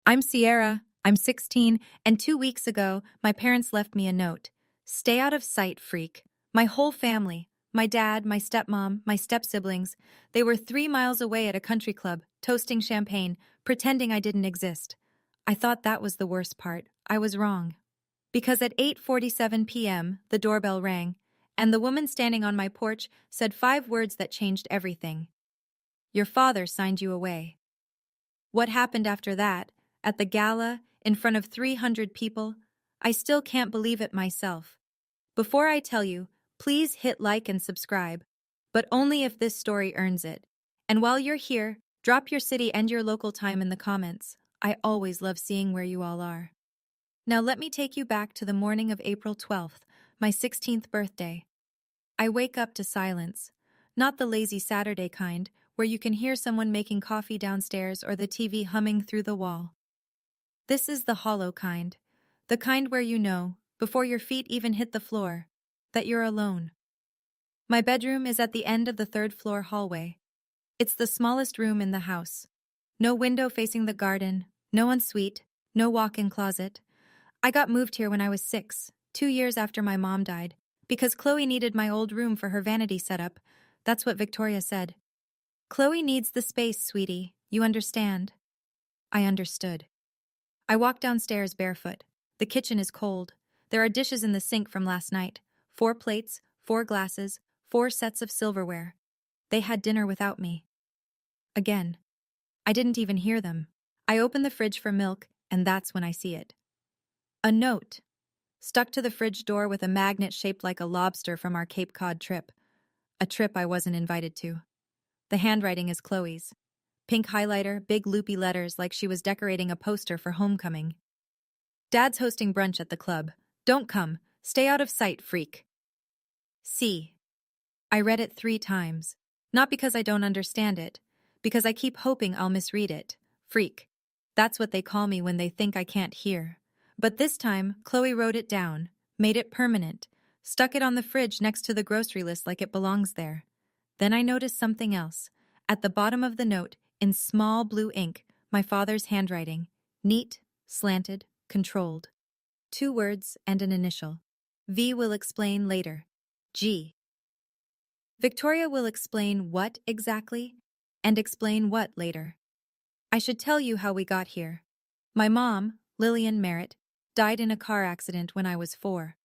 I'm Sierra, I'm 16, and 2 weeks ago, my parents left me a note. Stay out of sight, freak. My whole family, my dad, my stepmom, my step-siblings, they were 3 miles away at a country club, toasting champagne, pretending I didn't exist. I thought that was the worst part. I was wrong. Because at 8:47 p.m., the doorbell rang, and the woman standing on my porch said 5 words that changed everything. Your father signed you away. What happened after that, at the gala, in front of 300 people, I still can't believe it myself. Before I tell you, please hit like and subscribe, but only if this story earns it. And while you're here, drop your city and your local time in the comments. I always love seeing where you all are. Now let me take you back to the morning of April 12th, my 16th birthday. I wake up to silence, not the lazy Saturday kind, where you can hear someone making coffee downstairs or the TV humming through the wall. This is the hollow kind, the kind where you know, before your feet even hit the floor, that you're alone. My bedroom is at the end of the third-floor hallway. It's the smallest room in the house. No window facing the garden, no ensuite, no walk-in closet. I got moved here when I was 6, 2 years after my mom died, because Chloe needed my old room for her vanity setup. That's what Victoria said. Chloe needs the space, sweetie. You understand? I understood. I walk downstairs barefoot. The kitchen is cold. There are dishes in the sink from last night. 4 plates, 4 glasses, 4 sets of silverware. They had dinner without me. Again. I didn't even hear them. I open the fridge for milk, and that's when I see it. A note. Stuck to the fridge door with a magnet shaped like a lobster from our Cape Cod trip. A trip I wasn't invited to. The handwriting is Chloe's. Pink highlighter, big loopy letters like she was decorating a poster for homecoming. Dad's hosting brunch at the club. Don't come. Stay out of sight, freak. See. I read it 3 times. Not because I don't understand it. Because I keep hoping I'll misread it. Freak. That's what they call me when they think I can't hear. But this time, Chloe wrote it down, made it permanent, stuck it on the fridge next to the grocery list like it belongs there. Then I noticed something else. At the bottom of the note, in small blue ink, my father's handwriting. Neat, slanted, controlled. 2 words and an initial. V will explain later. G. Victoria will explain what exactly, and explain what later. I should tell you how we got here. My mom, Lillian Merritt, died in a car accident when I was 4.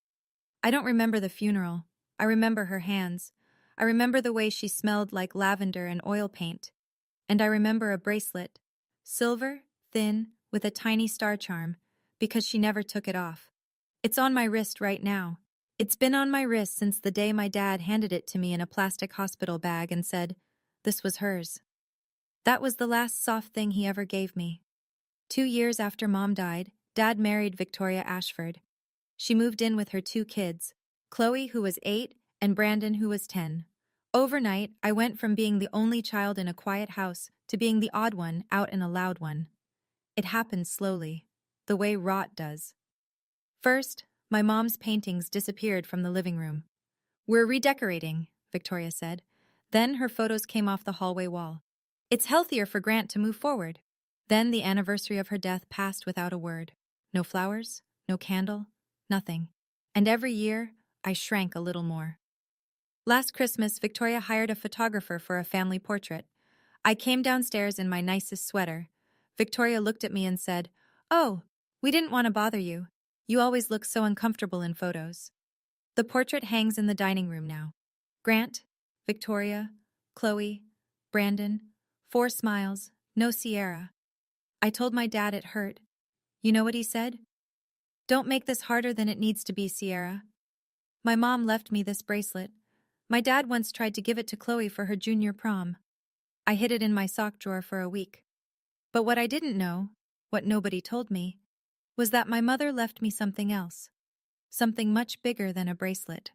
I don't remember the funeral. I remember her hands. I remember the way she smelled like lavender and oil paint. And I remember a bracelet. Silver, thin, with a tiny star charm, because she never took it off. It's on my wrist right now. It's been on my wrist since the day my dad handed it to me in a plastic hospital bag and said, this was hers. That was the last soft thing he ever gave me. 2 years after Mom died, Dad married Victoria Ashford. She moved in with her 2 kids, Chloe, who was 8, and Brandon, who was 10. Overnight, I went from being the only child in a quiet house to being the odd one out in a loud one. It happened slowly, the way rot does. First, my mom's paintings disappeared from the living room. We're redecorating, Victoria said. Then her photos came off the hallway wall. It's healthier for Grant to move forward. Then the anniversary of her death passed without a word. No flowers, no candle, nothing. And every year, I shrank a little more. Last Christmas, Victoria hired a photographer for a family portrait. I came downstairs in my nicest sweater. Victoria looked at me and said, "Oh, we didn't want to bother you. You always look so uncomfortable in photos." The portrait hangs in the dining room now. Grant, Victoria, Chloe, Brandon, 4 smiles, no Sierra. I told my dad it hurt. You know what he said? "Don't make this harder than it needs to be, Sierra." My mom left me this bracelet. My dad once tried to give it to Chloe for her junior prom. I hid it in my sock drawer for a week. But what I didn't know, what nobody told me, was that my mother left me something else. Something much bigger than a bracelet.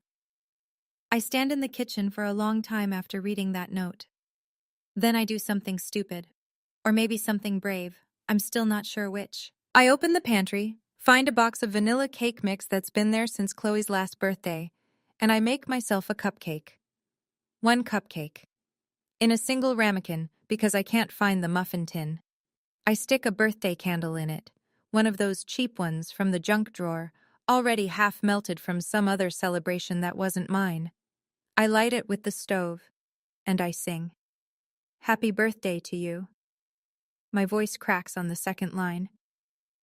I stand in the kitchen for a long time after reading that note. Then I do something stupid. Or maybe something brave. I'm still not sure which. I open the pantry, find a box of vanilla cake mix that's been there since Chloe's last birthday, and I make myself a cupcake. 1 cupcake. In a single ramekin, because I can't find the muffin tin. I stick a birthday candle in it, one of those cheap ones from the junk drawer, already half melted from some other celebration that wasn't mine. I light it with the stove, and I sing, "Happy birthday to you." My voice cracks on the second line.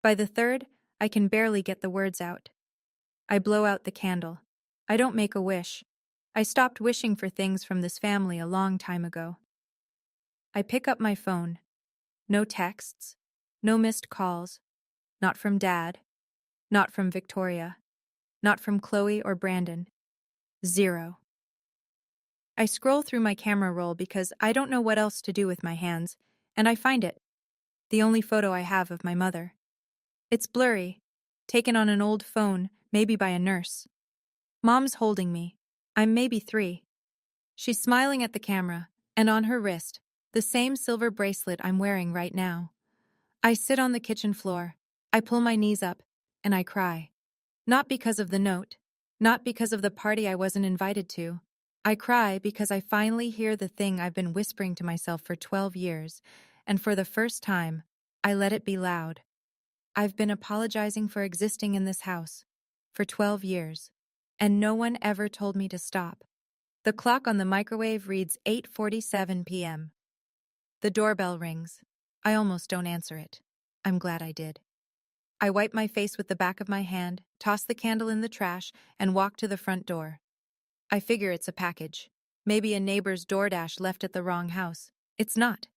By the third, I can barely get the words out. I blow out the candle. I don't make a wish. I stopped wishing for things from this family a long time ago. I pick up my phone. No texts. No missed calls. Not from Dad. Not from Victoria. Not from Chloe or Brandon. Zero. I scroll through my camera roll because I don't know what else to do with my hands, and I find it. The only photo I have of my mother. It's blurry, taken on an old phone, maybe by a nurse. Mom's holding me. I'm maybe 3. She's smiling at the camera, and on her wrist, the same silver bracelet I'm wearing right now. I sit on the kitchen floor. I pull my knees up, and I cry. Not because of the note, not because of the party I wasn't invited to. I cry because I finally hear the thing I've been whispering to myself for 12 years, and for the first time, I let it be loud. I've been apologizing for existing in this house for 12 years, and no one ever told me to stop. The clock on the microwave reads 8:47 p.m. The doorbell rings. I almost don't answer it. I'm glad I did. I wipe my face with the back of my hand, toss the candle in the trash, and walk to the front door. I figure it's a package. Maybe a neighbor's DoorDash left at the wrong house. It's not.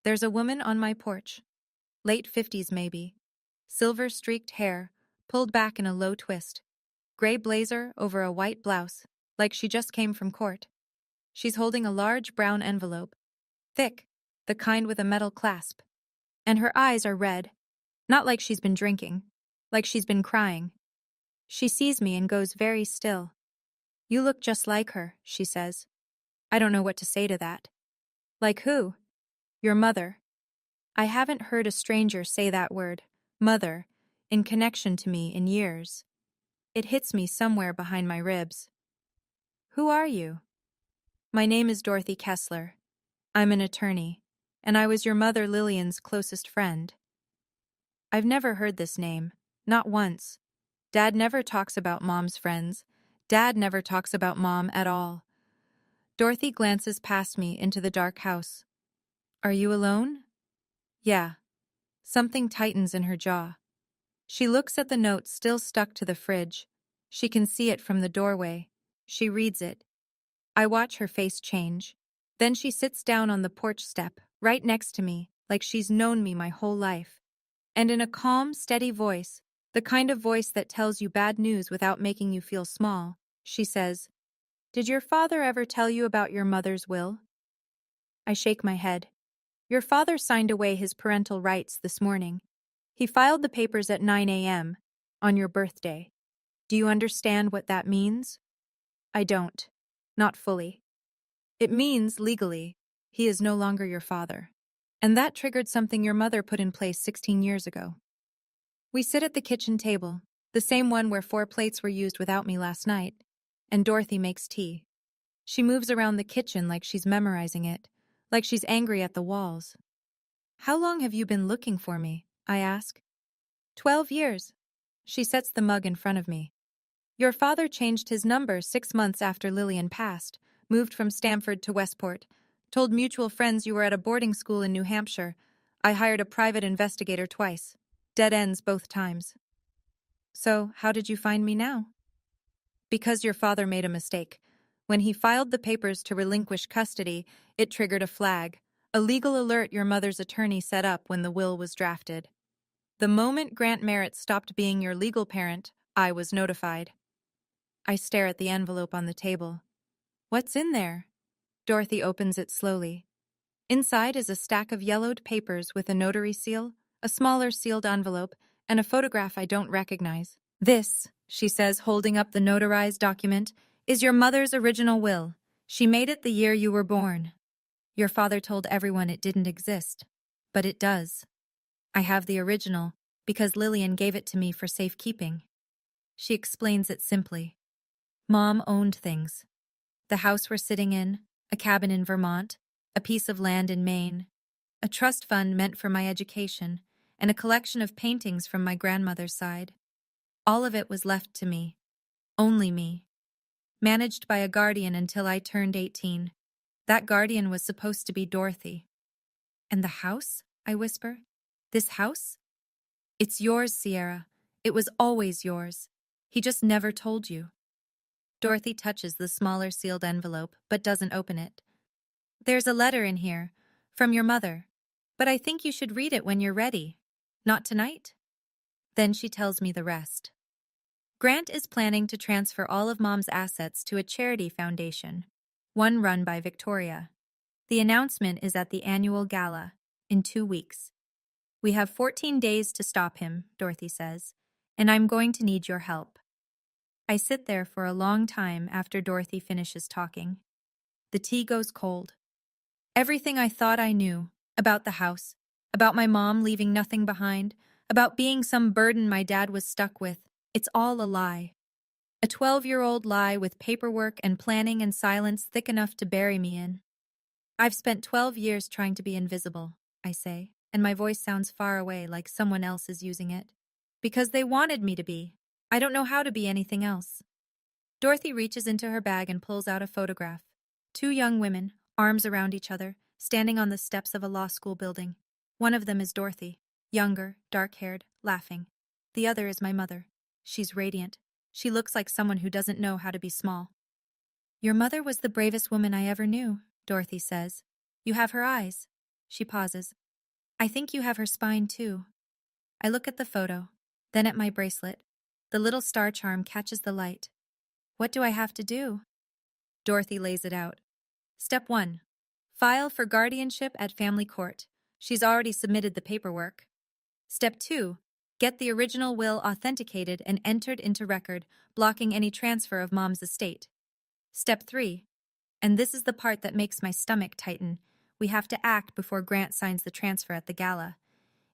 There's a woman on my porch. Late 50s maybe. Silver-streaked hair, pulled back in a low twist. Gray blazer over a white blouse, like she just came from court. She's holding a large brown envelope. Thick, the kind with a metal clasp. And her eyes are red. Not like she's been drinking. Like she's been crying. She sees me and goes very still. "You look just like her," she says. I don't know what to say to that. Like who? Your mother. I haven't heard a stranger say that word, mother, in connection to me in years. It hits me somewhere behind my ribs. Who are you? My name is Dorothy Kessler. I'm an attorney, and I was your mother Lillian's closest friend. I've never heard this name, not once. Dad never talks about Mom's friends. Dad never talks about Mom at all. Dorothy glances past me into the dark house. Are you alone? Yeah. Something tightens in her jaw. She looks at the note still stuck to the fridge. She can see it from the doorway. She reads it. I watch her face change. Then she sits down on the porch step, right next to me, like she's known me my whole life. And in a calm, steady voice, the kind of voice that tells you bad news without making you feel small, she says, "Did your father ever tell you about your mother's will?" I shake my head. Your father signed away his parental rights this morning. He filed the papers at 9 a.m. on your birthday. Do you understand what that means? I don't. Not fully. It means, legally, he is no longer your father. And that triggered something your mother put in place 16 years ago. We sit at the kitchen table, the same one where 4 plates were used without me last night, and Dorothy makes tea. She moves around the kitchen like she's memorizing it, like she's angry at the walls. How long have you been looking for me? I ask. 12 years. She sets the mug in front of me. Your father changed his number 6 months after Lillian passed, moved from Stamford to Westport, told mutual friends you were at a boarding school in New Hampshire. I hired a private investigator twice. Dead ends both times. So, how did you find me now? Because your father made a mistake. When he filed the papers to relinquish custody, it triggered a flag, a legal alert your mother's attorney set up when the will was drafted. The moment Grant Merritt stopped being your legal parent, I was notified. I stare at the envelope on the table. What's in there? Dorothy opens it slowly. Inside is a stack of yellowed papers with a notary seal, a smaller sealed envelope, and a photograph I don't recognize. This, she says, holding up the notarized document, is your mother's original will. She made it the year you were born. Your father told everyone it didn't exist, but it does. I have the original because Lillian gave it to me for safekeeping. She explains it simply. Mom owned things. The house we're sitting in, a cabin in Vermont, a piece of land in Maine. a trust fund meant for my education, and a collection of paintings from my grandmother's side. All of it was left to me. Only me. Managed by a guardian until I turned 18. That guardian was supposed to be Dorothy. And the house? I whisper. This house? It's yours, Sierra. It was always yours. He just never told you. Dorothy touches the smaller sealed envelope, but doesn't open it. There's a letter in here, from your mother. But I think you should read it when you're ready. Not tonight? Then she tells me the rest. Grant is planning to transfer all of Mom's assets to a charity foundation, one run by Victoria. The announcement is at the annual gala, in 2 weeks. We have 14 days to stop him, Dorothy says, and I'm going to need your help. I sit there for a long time after Dorothy finishes talking. The tea goes cold. Everything I thought I knew, about the house, about my mom leaving nothing behind, about being some burden my dad was stuck with, it's all a lie. A 12-year-old lie with paperwork and planning and silence thick enough to bury me in. I've spent 12 years trying to be invisible, I say, and my voice sounds far away like someone else is using it. Because they wanted me to be. I don't know how to be anything else. Dorothy reaches into her bag and pulls out a photograph. 2 young women, arms around each other, standing on the steps of a law school building. One of them is Dorothy, younger, dark-haired, laughing. The other is my mother. She's radiant. She looks like someone who doesn't know how to be small. Your mother was the bravest woman I ever knew, Dorothy says. You have her eyes. She pauses. I think you have her spine, too. I look at the photo, then at my bracelet. The little star charm catches the light. What do I have to do? Dorothy lays it out. Step 1. File for guardianship at family court. She's already submitted the paperwork. Step 2. Get the original will authenticated and entered into record, blocking any transfer of Mom's estate. Step 3. And this is the part that makes my stomach tighten. We have to act before Grant signs the transfer at the gala.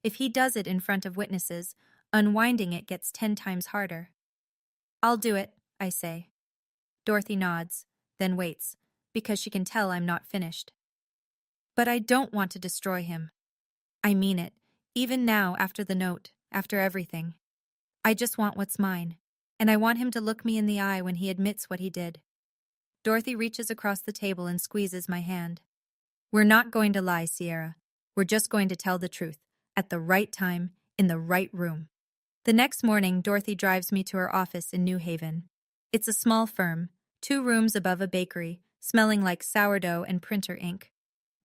If he does it in front of witnesses, unwinding it gets 10 times harder. I'll do it, I say. Dorothy nods, then waits, because she can tell I'm not finished. But I don't want to destroy him. I mean it, even now after the note, after everything. I just want what's mine, and I want him to look me in the eye when he admits what he did. Dorothy reaches across the table and squeezes my hand. We're not going to lie, Sierra. We're just going to tell the truth, at the right time, in the right room. The next morning, Dorothy drives me to her office in New Haven. It's a small firm, 2 rooms above a bakery, smelling like sourdough and printer ink.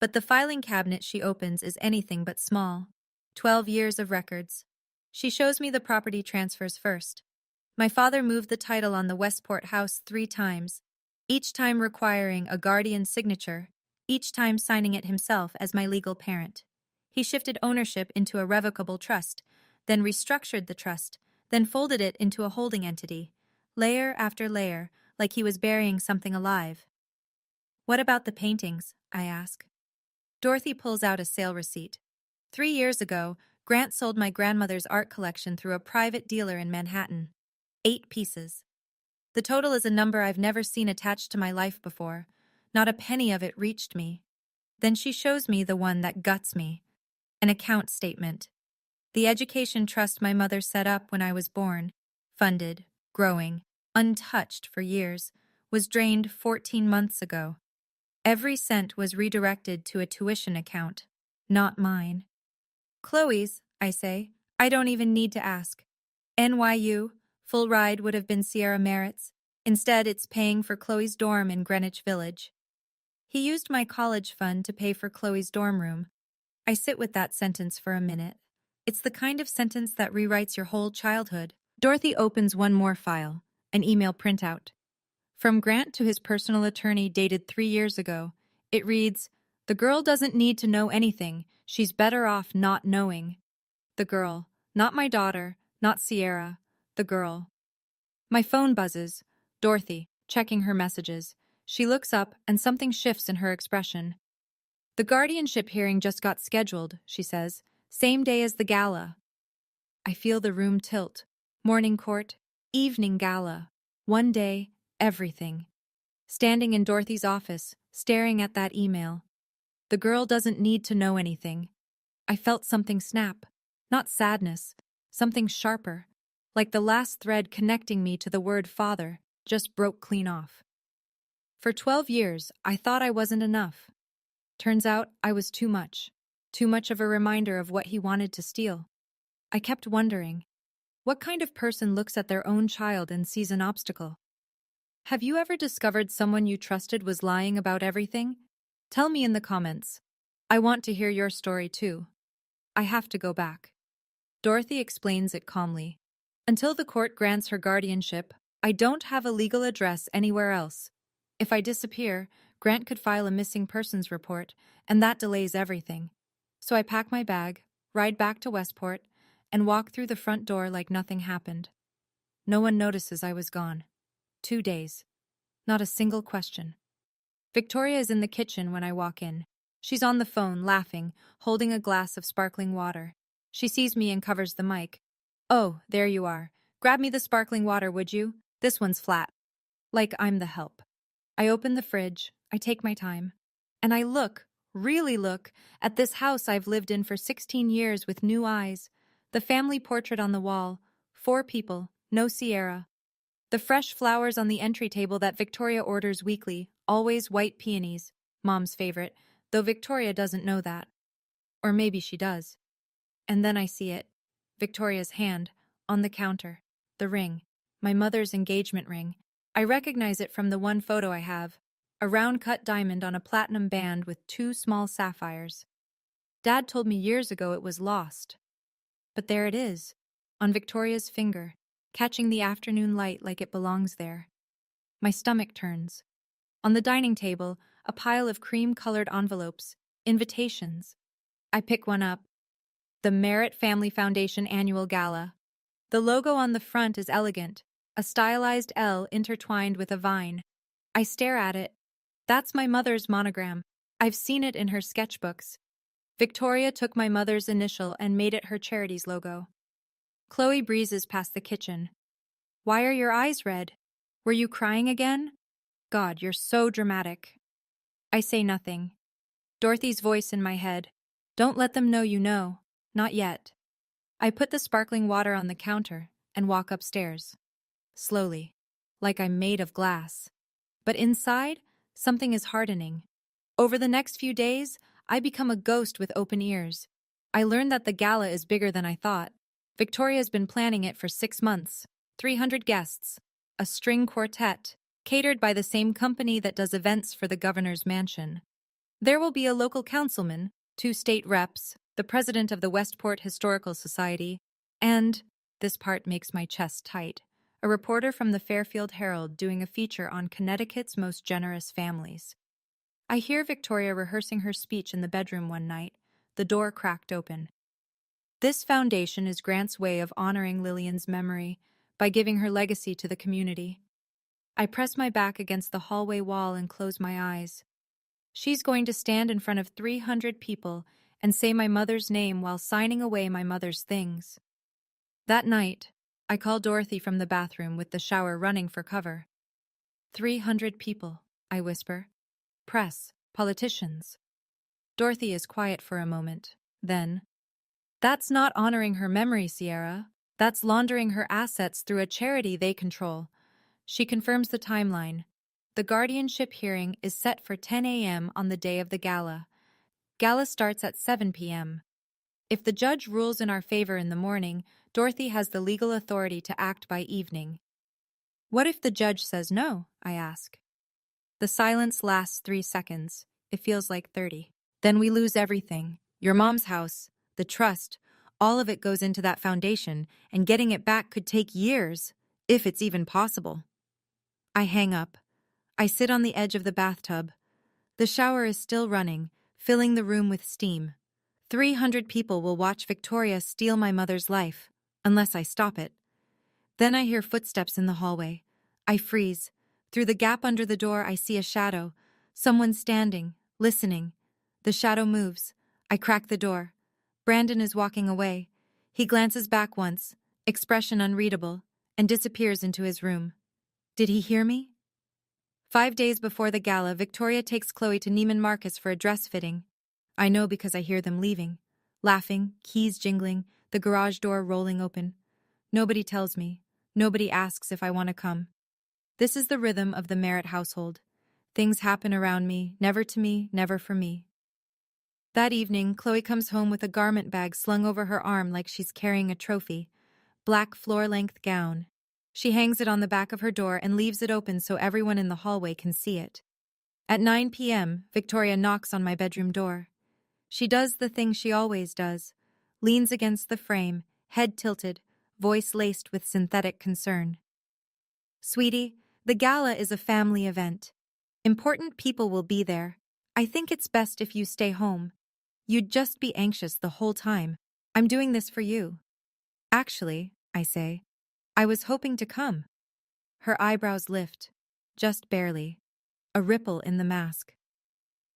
But the filing cabinet she opens is anything but small. 12 years of records. She shows me the property transfers first. My father moved the title on the Westport house 3 times, each time requiring a guardian's signature, each time signing it himself as my legal parent. He shifted ownership into a revocable trust, then restructured the trust, then folded it into a holding entity, layer after layer, like he was burying something alive. What about the paintings? I ask. Dorothy pulls out a sale receipt. 3 years ago, Grant sold my grandmother's art collection through a private dealer in Manhattan. 8 pieces. The total is a number I've never seen attached to my life before. Not a penny of it reached me. Then she shows me the one that guts me. An account statement. The education trust my mother set up when I was born, funded, growing, untouched for years, was drained 14 months ago. Every cent was redirected to a tuition account, not mine. Chloe's, I say. I don't even need to ask. NYU, full ride would have been Sierra Merritt's. Instead, it's paying for Chloe's dorm in Greenwich Village. He used my college fund to pay for Chloe's dorm room. I sit with that sentence for a minute. It's the kind of sentence that rewrites your whole childhood. Dorothy opens one more file, an email printout. From Grant to his personal attorney dated 3 years ago. It reads, "The girl doesn't need to know anything. She's better off not knowing." The girl. Not my daughter, not Sierra. The girl. My phone buzzes. Dorothy, checking her messages. She looks up and something shifts in her expression. The guardianship hearing just got scheduled, she says. Same day as the gala. I feel the room tilt. Morning court, evening gala. One day, everything. Standing in Dorothy's office, staring at that email. The girl doesn't need to know anything. I felt something snap. Not sadness, something sharper, like the last thread connecting me to the word father, just broke clean off. For 12 years, I thought I wasn't enough. Turns out I was too much. Too much of a reminder of what he wanted to steal. I kept wondering, what kind of person looks at their own child and sees an obstacle? Have you ever discovered someone you trusted was lying about everything? Tell me in the comments. I want to hear your story too. I have to go back. Dorothy explains it calmly. Until the court grants her guardianship, I don't have a legal address anywhere else. If I disappear, Grant could file a missing persons report, and that delays everything. So I pack my bag, ride back to Westport, and walk through the front door like nothing happened. No one notices I was gone. 2 days. Not a single question. Victoria is in the kitchen when I walk in. She's on the phone, laughing, holding a glass of sparkling water. She sees me and covers the mic. "Oh, there you are. Grab me the sparkling water, would you? This one's flat." Like I'm the help. I open the fridge, I take my time, and I look, really look, at this house I've lived in for 16 years with new eyes. The family portrait on the wall, 4 people, no Sierra. The fresh flowers on the entry table that Victoria orders weekly, always white peonies, Mom's favorite, though Victoria doesn't know that. Or maybe she does. And then I see it. Victoria's hand, on the counter, the ring, my mother's engagement ring. I recognize it from the one photo I have, a round-cut diamond on a platinum band with 2 small sapphires. Dad told me years ago it was lost. But there it is, on Victoria's finger, catching the afternoon light like it belongs there. My stomach turns. On the dining table, a pile of cream-colored envelopes, invitations. I pick one up. The Merritt Family Foundation Annual Gala. The logo on the front is elegant, a stylized L intertwined with a vine. I stare at it. That's my mother's monogram. I've seen it in her sketchbooks. Victoria took my mother's initial and made it her charity's logo. Chloe breezes past the kitchen. "Why are your eyes red? Were you crying again? God, you're so dramatic." I say nothing. Dorothy's voice in my head. "Don't let them know you know. Not yet." I put the sparkling water on the counter and walk upstairs. Slowly, like I'm made of glass. But inside, something is hardening. Over the next few days, I become a ghost with open ears. I learn that the gala is bigger than I thought. Victoria's been planning it for 6 months. 300 guests. A string quartet, catered by the same company that does events for the governor's mansion. There will be a local councilman, 2 state reps, the president of the Westport Historical Society, and, this part makes my chest tight, a reporter from the Fairfield Herald doing a feature on Connecticut's most generous families. I hear Victoria rehearsing her speech in the bedroom one night, the door cracked open. This foundation is Grant's way of honoring Lillian's memory by giving her legacy to the community. I press my back against the hallway wall and close my eyes. She's going to stand in front of 300 people and say my mother's name while signing away my mother's things. That night, I call Dorothy from the bathroom with the shower running for cover. 300 people, I whisper. Press, politicians. Dorothy is quiet for a moment. Then, "That's not honoring her memory, Sierra. That's laundering her assets through a charity they control." She confirms the timeline. The guardianship hearing is set for 10 a.m. on the day of the gala. Gala starts at 7 p.m. If the judge rules in our favor in the morning, Dorothy has the legal authority to act by evening. What if the judge says no? I ask. The silence lasts 3 seconds. It feels like 30. Then we lose everything. Your mom's house, the trust, all of it goes into that foundation, and getting it back could take years, if it's even possible. I hang up. I sit on the edge of the bathtub. The shower is still running, filling the room with steam. 300 people will watch Victoria steal my mother's life, unless I stop it. Then I hear footsteps in the hallway. I freeze. Through the gap under the door, I see a shadow. Someone standing, listening. The shadow moves. I crack the door. Brandon is walking away. He glances back once, expression unreadable, and disappears into his room. Did he hear me? 5 days before the gala, Victoria takes Chloe to Neiman Marcus for a dress fitting. I know because I hear them leaving. Laughing, keys jingling, the garage door rolling open. Nobody tells me. Nobody asks if I want to come. This is the rhythm of the Merritt household. Things happen around me, never for me. That evening, Chloe comes home with a garment bag slung over her arm like she's carrying a trophy. Black floor-length gown. She hangs it on the back of her door and leaves it open so everyone in the hallway can see it. At 9 p.m., Victoria knocks on my bedroom door. She does the thing she always does. Leans against the frame, head tilted, voice laced with synthetic concern. Sweetie, the gala is a family event. Important people will be there. I think it's best if you stay home. You'd just be anxious the whole time. I'm doing this for you. Actually, I say, I was hoping to come. Her eyebrows lift, just barely. A ripple in the mask.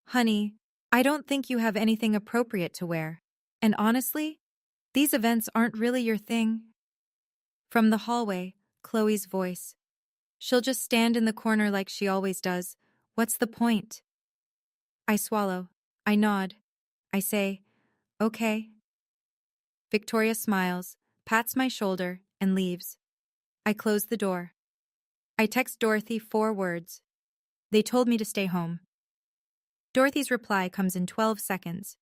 Honey, I don't think you have anything appropriate to wear. And honestly, these events aren't really your thing. From the hallway, Chloe's voice. She'll just stand in the corner like she always does. What's the point? I swallow. I nod. I say, okay. Victoria smiles, pats my shoulder, and leaves. I close the door. I text Dorothy 4 words. They told me to stay home. Dorothy's reply comes in 12 seconds.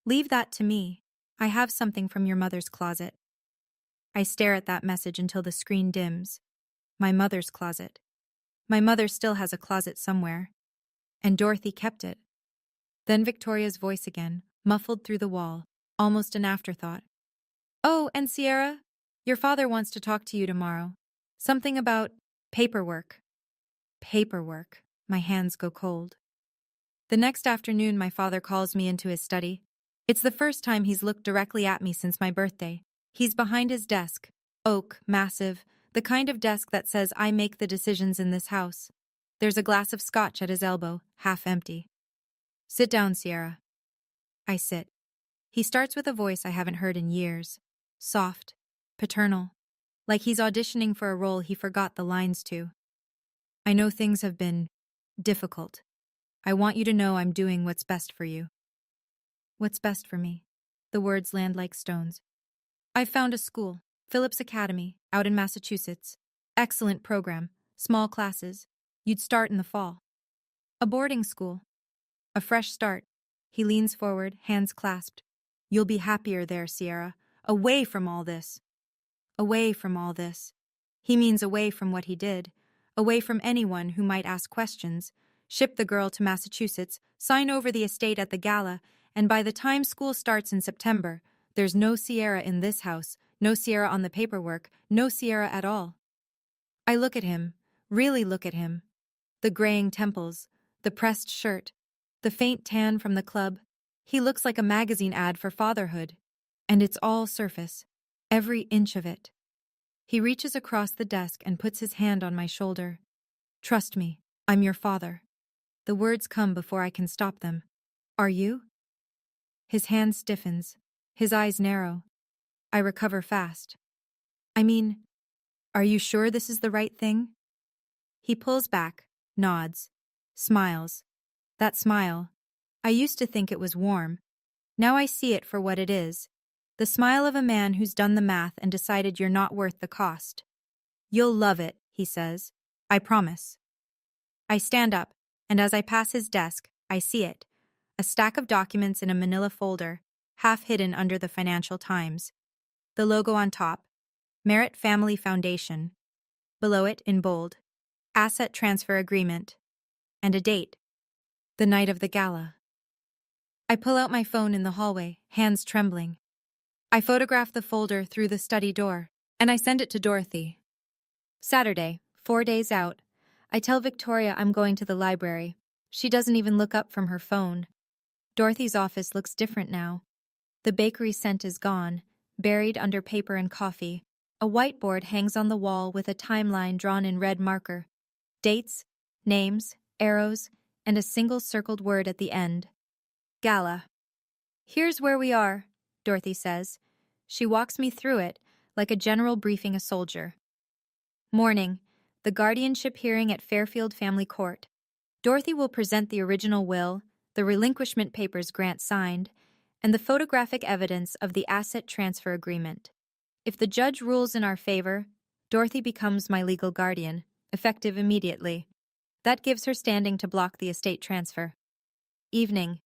Leave that to me. I have something from your mother's closet. I stare at that message until the screen dims. My mother's closet. My mother still has a closet somewhere. And Dorothy kept it. Then Victoria's voice again, muffled through the wall, almost an afterthought. Oh, and Sierra, your father wants to talk to you tomorrow. Something about paperwork. Paperwork. My hands go cold. The next afternoon, my father calls me into his study. It's the first time he's looked directly at me since my birthday. He's behind his desk. Oak, massive, the kind of desk that says I make the decisions in this house. There's a glass of scotch at his elbow, half empty. Sit down, Sierra. I sit. He starts with a voice I haven't heard in years. Soft, paternal, like he's auditioning for a role he forgot the lines to. I know things have been difficult. I want you to know I'm doing what's best for you. What's best for me? The words land like stones. I've found a school, Phillips Academy, out in Massachusetts. Excellent program, small classes. You'd start in the fall. A boarding school. A fresh start. He leans forward, hands clasped. You'll be happier there, Sierra. Away from all this. Away from all this. He means away from what he did. Away from anyone who might ask questions. Ship the girl to Massachusetts, sign over the estate at the gala, and by the time school starts in September, there's no Sierra in this house, no Sierra on the paperwork, no Sierra at all. I look at him, really look at him. The graying temples, the pressed shirt, the faint tan from the club. He looks like a magazine ad for fatherhood. And it's all surface, every inch of it. He reaches across the desk and puts his hand on my shoulder. Trust me, I'm your father. The words come before I can stop them. Are you? His hand stiffens, his eyes narrow. I recover fast. I mean, are you sure this is the right thing? He pulls back, nods, smiles. That smile. I used to think it was warm. Now I see it for what it is. The smile of a man who's done the math and decided you're not worth the cost. You'll love it, he says. I promise. I stand up, and as I pass his desk, I see it. A stack of documents in a manila folder, half hidden under the Financial Times. The logo on top, Merritt Family Foundation. Below it, in bold, Asset Transfer Agreement. And a date. The night of the gala. I pull out my phone in the hallway, hands trembling. I photograph the folder through the study door, and I send it to Dorothy. Saturday, 4 days out. I tell Victoria I'm going to the library. She doesn't even look up from her phone. Dorothy's office looks different now. The bakery scent is gone, buried under paper and coffee. A whiteboard hangs on the wall with a timeline drawn in red marker. Dates, names, arrows, and a single circled word at the end. Gala. Here's where we are, Dorothy says. She walks me through it, like a general briefing a soldier. Morning, the guardianship hearing at Fairfield Family Court. Dorothy will present the original will, the relinquishment papers Grant signed, and the photographic evidence of the asset transfer agreement. If the judge rules in our favor, Dorothy becomes my legal guardian, effective immediately. That gives her standing to block the estate transfer. Evening.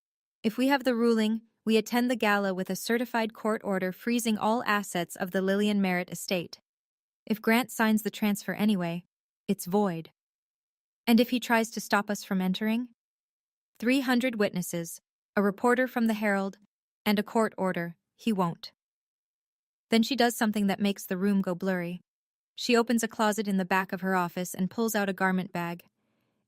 If we have the ruling, we attend the gala with a certified court order freezing all assets of the Lillian Merritt estate. If Grant signs the transfer anyway, it's void. And if he tries to stop us from entering? 300 witnesses, a reporter from the Herald, and a court order. He won't. Then she does something that makes the room go blurry. She opens a closet in the back of her office and pulls out a garment bag.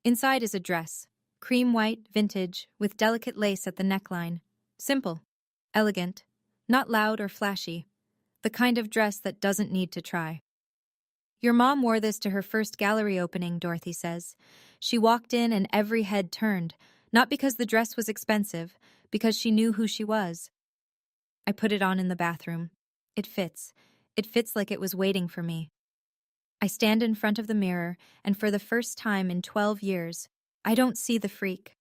Inside is a dress, cream white, vintage, with delicate lace at the neckline. Simple, elegant, not loud or flashy. The kind of dress that doesn't need to try. Your mom wore this to her first gallery opening, Dorothy says. She walked in and every head turned, not because the dress was expensive, because she knew who she was. I put it on in the bathroom. It fits. It fits like it was waiting for me. I stand in front of the mirror, and for the first time in 12 years, I don't see the freak.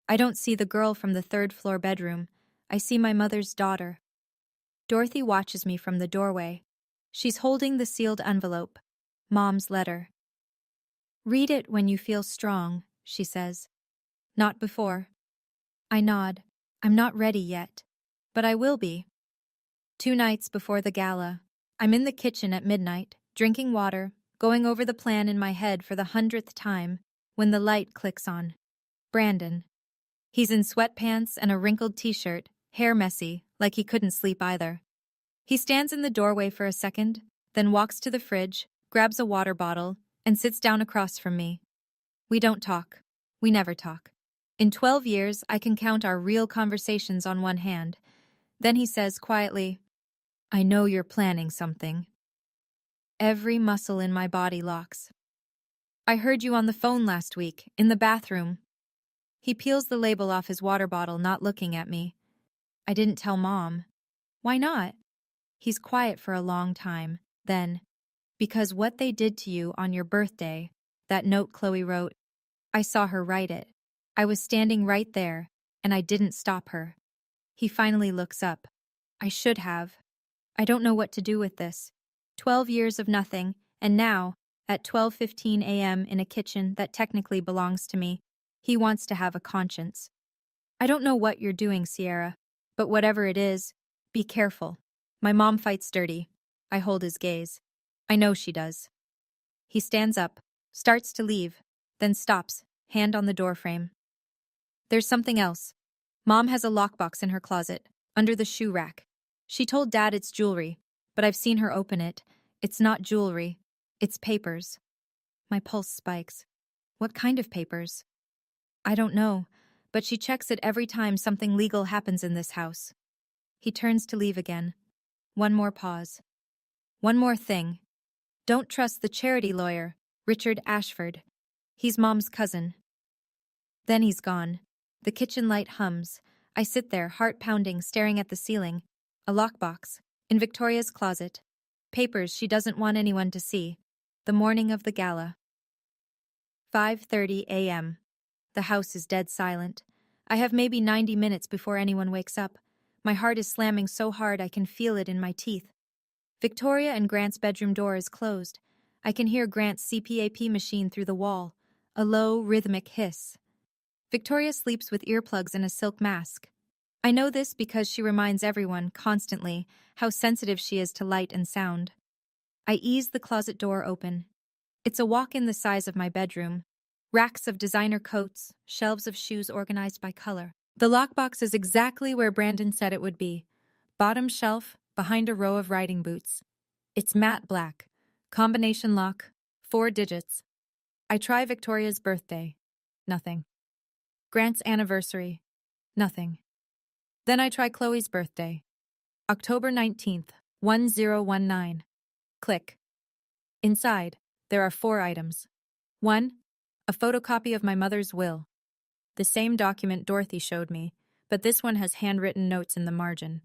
I don't see the girl from the third-floor bedroom. I see my mother's daughter. Dorothy watches me from the doorway. She's holding the sealed envelope. Mom's letter. Read it when you feel strong, she says. Not before. I nod. I'm not ready yet. But I will be. 2 nights before the gala, I'm in the kitchen at midnight, drinking water, going over the plan in my head for the 100th time, when the light clicks on. Brandon. He's in sweatpants and a wrinkled t-shirt, hair messy, like he couldn't sleep either. He stands in the doorway for a second, then walks to the fridge, grabs a water bottle, and sits down across from me. We don't talk. We never talk. In 12 years, I can count our real conversations on one hand. Then he says quietly, I know you're planning something. Every muscle in my body locks. I heard you on the phone last week, in the bathroom. He peels the label off his water bottle, not looking at me. I didn't tell Mom. Why not? He's quiet for a long time. Then, because what they did to you on your birthday, that note Chloe wrote, I saw her write it. I was standing right there, and I didn't stop her. He finally looks up. I should have. I don't know what to do with this. 12 years of nothing, and now, at 12:15 a.m. in a kitchen that technically belongs to me, he wants to have a conscience. I don't know what you're doing, Sierra, but whatever it is, be careful. My mom fights dirty. I hold his gaze. I know she does. He stands up, starts to leave, then stops, hand on the doorframe. There's something else. Mom has a lockbox in her closet, under the shoe rack. She told Dad it's jewelry, but I've seen her open it. It's not jewelry. It's papers. My pulse spikes. What kind of papers? I don't know, but she checks it every time something legal happens in this house. He turns to leave again. One more pause. One more thing. Don't trust the charity lawyer, Richard Ashford. He's Mom's cousin. Then he's gone. The kitchen light hums. I sit there, heart pounding, staring at the ceiling. A lockbox. In Victoria's closet. Papers she doesn't want anyone to see. The morning of the gala. 5:30 a.m. The house is dead silent. I have maybe 90 minutes before anyone wakes up. My heart is slamming so hard I can feel it in my teeth. Victoria and Grant's bedroom door is closed. I can hear Grant's CPAP machine through the wall. A low, rhythmic hiss. Victoria sleeps with earplugs and a silk mask. I know this because she reminds everyone, constantly, how sensitive she is to light and sound. I ease the closet door open. It's a walk-in the size of my bedroom. Racks of designer coats, shelves of shoes organized by color. The lockbox is exactly where Brandon said it would be. Bottom shelf, behind a row of riding boots. It's matte black. Combination lock. 4 digits. I try Victoria's birthday. Nothing. Grant's anniversary. Nothing. Then I try Chloe's birthday. October 19th, 1019. Click. Inside, there are 4 items. 1. A photocopy of my mother's will. The same document Dorothy showed me, but this one has handwritten notes in the margin.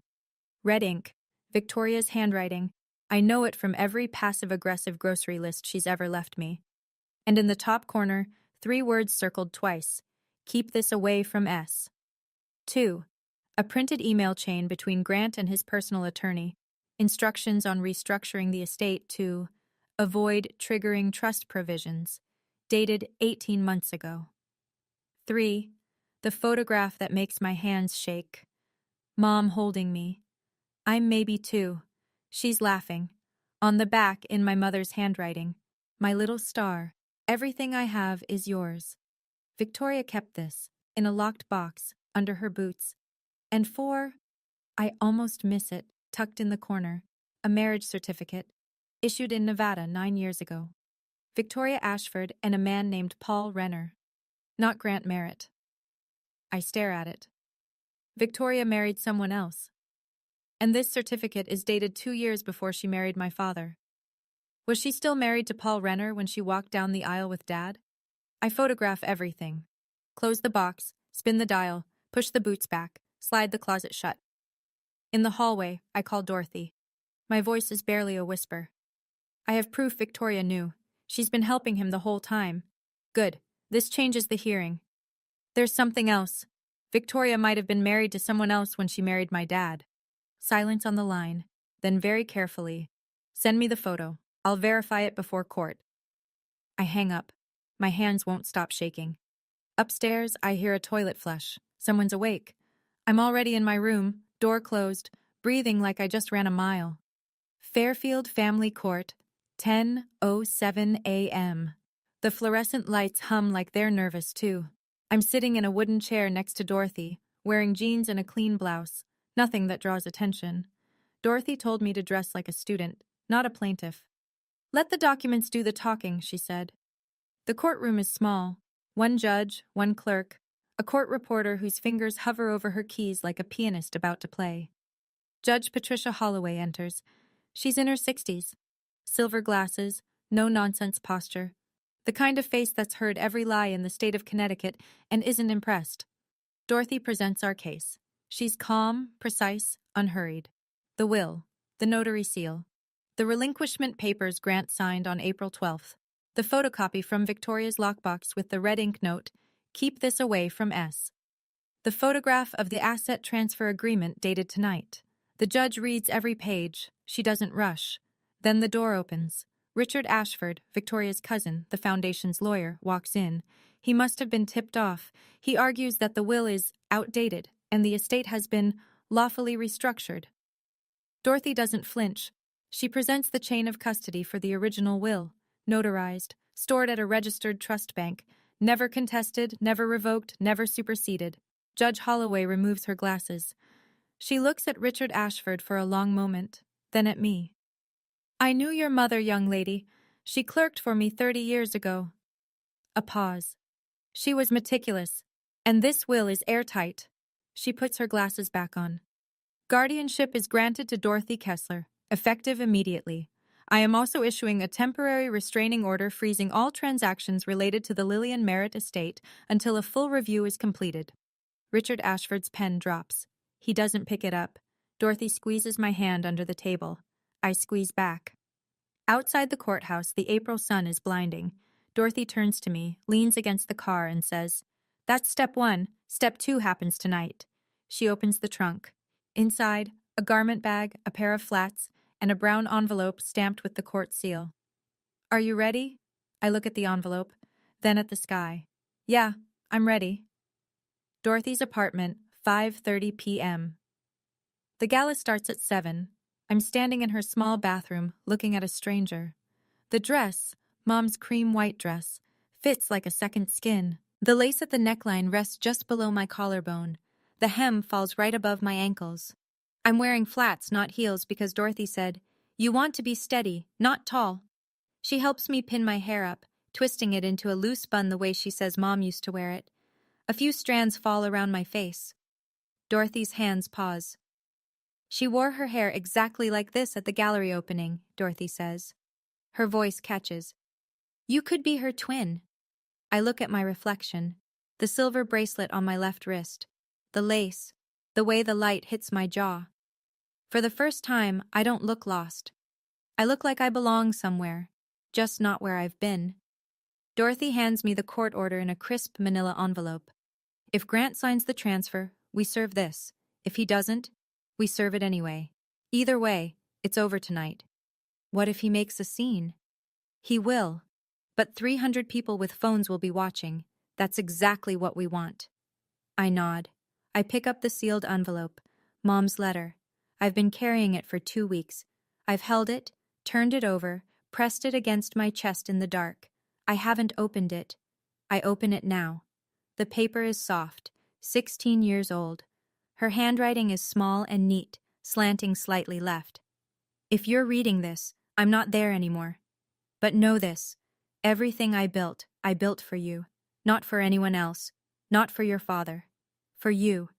Red ink. Victoria's handwriting. I know it from every passive-aggressive grocery list she's ever left me. And in the top corner, 3 words circled twice. Keep this away from S. 2. A printed email chain between Grant and his personal attorney. Instructions on restructuring the estate to avoid triggering trust provisions. Dated 18 months ago. 3. The photograph that makes my hands shake. Mom holding me. I'm maybe 2. She's laughing. On the back, in my mother's handwriting. My little star. Everything I have is yours. Victoria kept this, in a locked box, under her boots. And 4. I almost miss it, tucked in the corner. A marriage certificate. Issued in Nevada 9 years ago. Victoria Ashford and a man named Paul Renner. Not Grant Merritt. I stare at it. Victoria married someone else. And this certificate is dated 2 years before she married my father. Was she still married to Paul Renner when she walked down the aisle with Dad? I photograph everything. Close the box, spin the dial, push the boots back, slide the closet shut. In the hallway, I call Dorothy. My voice is barely a whisper. I have proof Victoria knew. She's been helping him the whole time. Good. This changes the hearing. There's something else. Victoria might have been married to someone else when she married my dad. Silence on the line. Then very carefully. Send me the photo. I'll verify it before court. I hang up. My hands won't stop shaking. Upstairs, I hear a toilet flush. Someone's awake. I'm already in my room, door closed, breathing like I just ran a mile. Fairfield Family Court, 10:07 a.m. The fluorescent lights hum like they're nervous, too. I'm sitting in a wooden chair next to Dorothy, wearing jeans and a clean blouse. Nothing that draws attention. Dorothy told me to dress like a student, not a plaintiff. Let the documents do the talking, she said. The courtroom is small. 1 judge, 1 clerk, a court reporter whose fingers hover over her keys like a pianist about to play. Judge Patricia Holloway enters. She's in her 60s. Silver glasses, no-nonsense posture. The kind of face that's heard every lie in the state of Connecticut and isn't impressed. Dorothy presents our case. She's calm, precise, unhurried. The will, the notary seal, the relinquishment papers Grant signed on April 12th, the photocopy from Victoria's lockbox with the red ink note, "Keep this away from S." The photograph of the asset transfer agreement dated tonight. The judge reads every page. She doesn't rush. Then the door opens. Richard Ashford, Victoria's cousin, the foundation's lawyer, walks in. He must have been tipped off. He argues that the will is outdated and the estate has been lawfully restructured. Dorothy doesn't flinch. She presents the chain of custody for the original will, notarized, stored at a registered trust bank, never contested, never revoked, never superseded. Judge Holloway removes her glasses. She looks at Richard Ashford for a long moment, then at me. I knew your mother, young lady. She clerked for me 30 years ago. A pause. She was meticulous, and this will is airtight. She puts her glasses back on. Guardianship is granted to Dorothy Kessler, effective immediately. I am also issuing a temporary restraining order freezing all transactions related to the Lillian Merritt estate until a full review is completed. Richard Ashford's pen drops. He doesn't pick it up. Dorothy squeezes my hand under the table. I squeeze back. Outside the courthouse, the April sun is blinding. Dorothy turns to me, leans against the car, and says, "That's step 1. Step 2 happens tonight." She opens the trunk. Inside, a garment bag, a pair of flats, and a brown envelope stamped with the court seal. Are you ready? I look at the envelope, then at the sky. Yeah, I'm ready. Dorothy's apartment, 5:30 p.m. The gala starts at 7. I'm standing in her small bathroom, looking at a stranger. The dress, Mom's cream white dress, fits like a second skin. The lace at the neckline rests just below my collarbone. The hem falls right above my ankles. I'm wearing flats, not heels, because Dorothy said, "You want to be steady, not tall." She helps me pin my hair up, twisting it into a loose bun the way she says Mom used to wear it. A few strands fall around my face. Dorothy's hands pause. She wore her hair exactly like this at the gallery opening, Dorothy says. Her voice catches. You could be her twin. I look at my reflection, the silver bracelet on my left wrist, the lace, the way the light hits my jaw. For the first time, I don't look lost. I look like I belong somewhere, just not where I've been. Dorothy hands me the court order in a crisp manila envelope. If Grant signs the transfer, we serve this. If he doesn't, we serve it anyway. Either way, it's over tonight. What if he makes a scene? He will. But 300 people with phones will be watching. That's exactly what we want. I nod. I pick up the sealed envelope. Mom's letter. I've been carrying it for 2 weeks. I've held it, turned it over, pressed it against my chest in the dark. I haven't opened it. I open it now. The paper is soft, 16 years old. Her handwriting is small and neat, slanting slightly left. If you're reading this, I'm not there anymore. But know this. Everything I built for you. Not for anyone else. Not for your father. For you.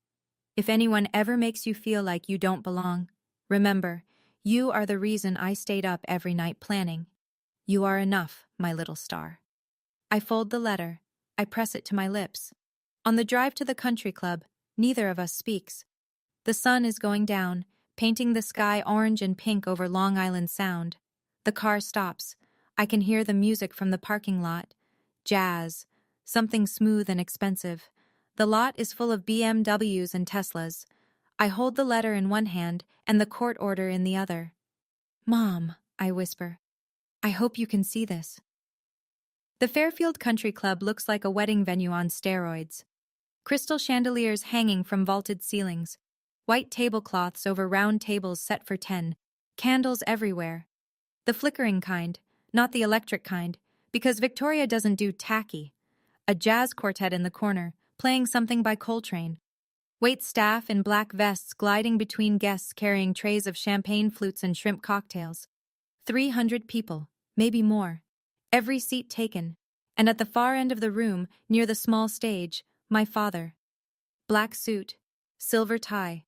If anyone ever makes you feel like you don't belong, remember, you are the reason I stayed up every night planning. You are enough, my little star. I fold the letter. I press it to my lips. On the drive to the country club, neither of us speaks. The sun is going down, painting the sky orange and pink over Long Island Sound. The car stops. I can hear the music from the parking lot. Jazz. Something smooth and expensive. The lot is full of BMWs and Teslas. I hold the letter in one hand and the court order in the other. Mom, I whisper. I hope you can see this. The Fairfield Country Club looks like a wedding venue on steroids. Crystal chandeliers hanging from vaulted ceilings. White tablecloths over round tables set for 10. Candles everywhere. The flickering kind, not the electric kind, because Victoria doesn't do tacky. A jazz quartet in the corner, playing something by Coltrane. Wait staff in black vests gliding between guests carrying trays of champagne flutes and shrimp cocktails. 300 people, maybe more. Every seat taken. And at the far end of the room, near the small stage, my father. Black suit, silver tie.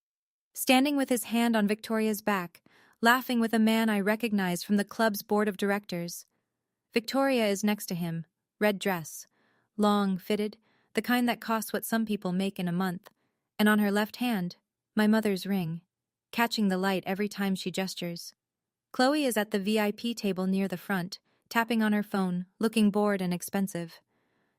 Standing with his hand on Victoria's back, laughing with a man I recognize from the club's board of directors. Victoria is next to him, red dress. Long, fitted, the kind that costs what some people make in a month. And on her left hand, my mother's ring, catching the light every time she gestures. Chloe is at the VIP table near the front, tapping on her phone, looking bored and expensive.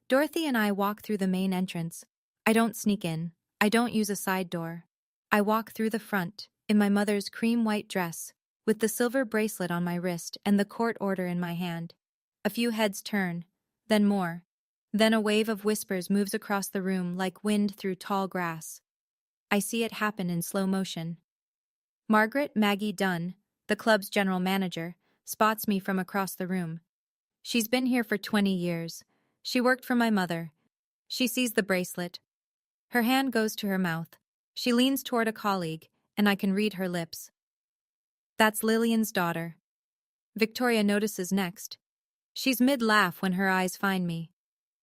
Dorothy and I walk through the main entrance. I don't sneak in. I don't use a side door. I walk through the front, in my mother's cream-white dress, with the silver bracelet on my wrist and the court order in my hand. A few heads turn, then more. Then a wave of whispers moves across the room like wind through tall grass. I see it happen in slow motion. Margaret Maggie Dunn, the club's general manager, spots me from across the room. She's been here for 20 years. She worked for my mother. She sees the bracelet. Her hand goes to her mouth. She leans toward a colleague, and I can read her lips. That's Lillian's daughter. Victoria notices next. She's mid-laugh when her eyes find me.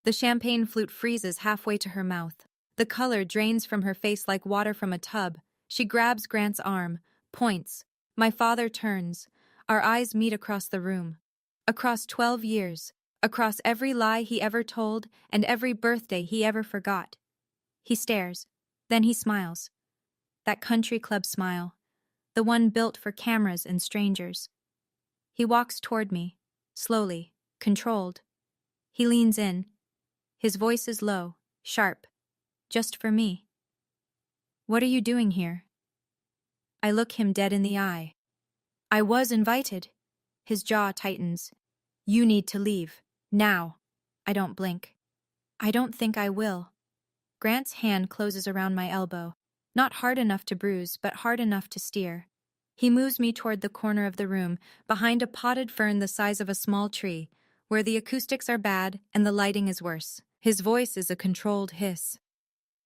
The champagne flute freezes halfway to her mouth. The color drains from her face like water from a tub. She grabs Grant's arm, points. My father turns. Our eyes meet across the room. Across 12 years. Across every lie he ever told and every birthday he ever forgot. He stares. Then he smiles. That country club smile. The one built for cameras and strangers. He walks toward me. Slowly. Controlled. He leans in. His voice is low, sharp. Just for me. What are you doing here? I look him dead in the eye. I was invited. His jaw tightens. You need to leave. Now. I don't blink. I don't think I will. Grant's hand closes around my elbow. Not hard enough to bruise, but hard enough to steer. He moves me toward the corner of the room, behind a potted fern the size of a small tree, where the acoustics are bad and the lighting is worse. His voice is a controlled hiss.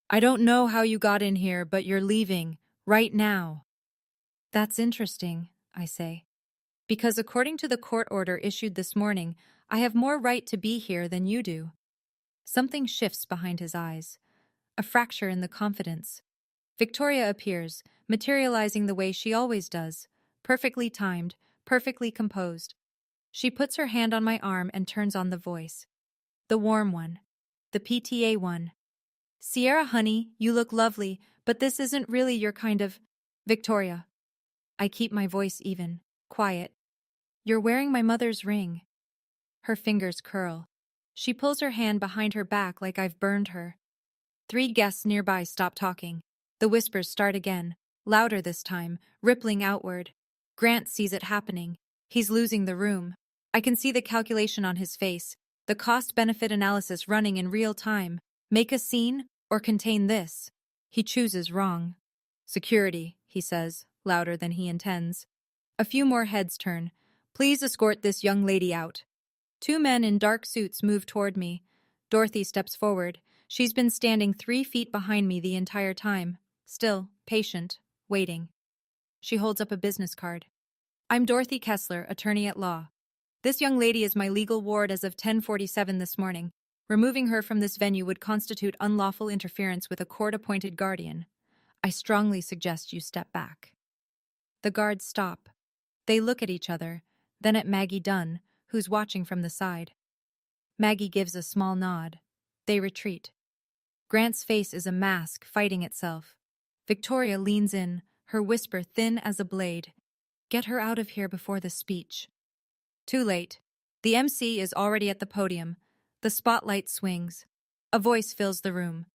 I don't know how you got in here, but you're leaving. Right now. That's interesting, I say. Because according to the court order issued this morning, I have more right to be here than you do. Something shifts behind his eyes. A fracture in the confidence. Victoria appears, materializing the way she always does. Perfectly timed, perfectly composed. She puts her hand on my arm and turns on the voice. The warm one. The PTA one. Sierra, honey, you look lovely, but this isn't really your kind of... Victoria. I keep my voice even, quiet. You're wearing my mother's ring. Her fingers curl. She pulls her hand behind her back like I've burned her. 3 guests nearby stop talking. The whispers start again, louder this time, rippling outward. Grant sees it happening. He's losing the room. I can see the calculation on his face, the cost-benefit analysis running in real time. Make a scene or contain this. He chooses wrong. Security, he says, louder than he intends. A few more heads turn. Please escort this young lady out. Two men in dark suits move toward me. Dorothy steps forward. She's been standing 3 feet behind me the entire time. Still, patient, waiting. She holds up a business card. I'm Dorothy Kessler, attorney at law. This young lady is my legal ward as of 10:47 this morning. Removing her from this venue would constitute unlawful interference with a court-appointed guardian. I strongly suggest you step back. The guards stop. They look at each other, then at Maggie Dunn, who's watching from the side. Maggie gives a small nod. They retreat. Grant's face is a mask fighting itself. Victoria leans in, her whisper thin as a blade. Get her out of here before the speech. Too late. The MC is already at the podium. The spotlight swings. A voice fills the room.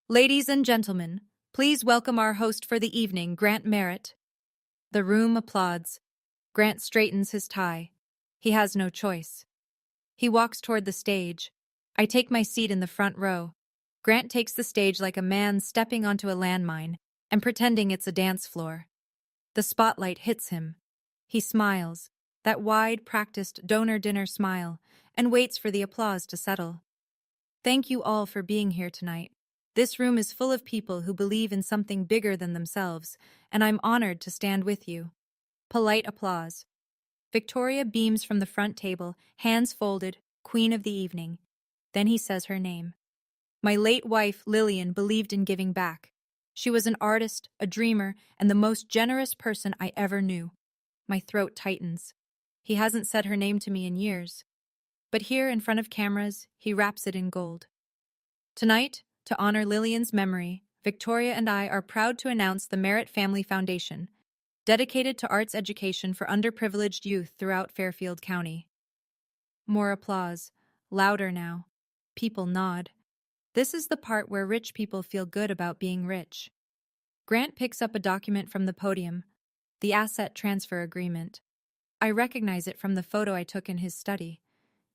Ladies and gentlemen, please welcome our host for the evening, Grant Merritt. The room applauds. Grant straightens his tie. He has no choice. He walks toward the stage. I take my seat in the front row. Grant takes the stage like a man stepping onto a landmine and pretending it's a dance floor. The spotlight hits him. He smiles, that wide, practiced donor dinner smile, and waits for the applause to settle. Thank you all for being here tonight. This room is full of people who believe in something bigger than themselves, and I'm honored to stand with you. Polite applause. Victoria beams from the front table, hands folded, queen of the evening. Then he says her name. My late wife, Lillian, believed in giving back. She was an artist, a dreamer, and the most generous person I ever knew. My throat tightens. He hasn't said her name to me in years. But here, in front of cameras, he wraps it in gold. Tonight, to honor Lillian's memory, Victoria and I are proud to announce the Merritt Family Foundation, dedicated to arts education for underprivileged youth throughout Fairfield County. More applause, louder now. People nod. This is the part where rich people feel good about being rich. Grant picks up a document from the podium, the asset transfer agreement. I recognize it from the photo I took in his study.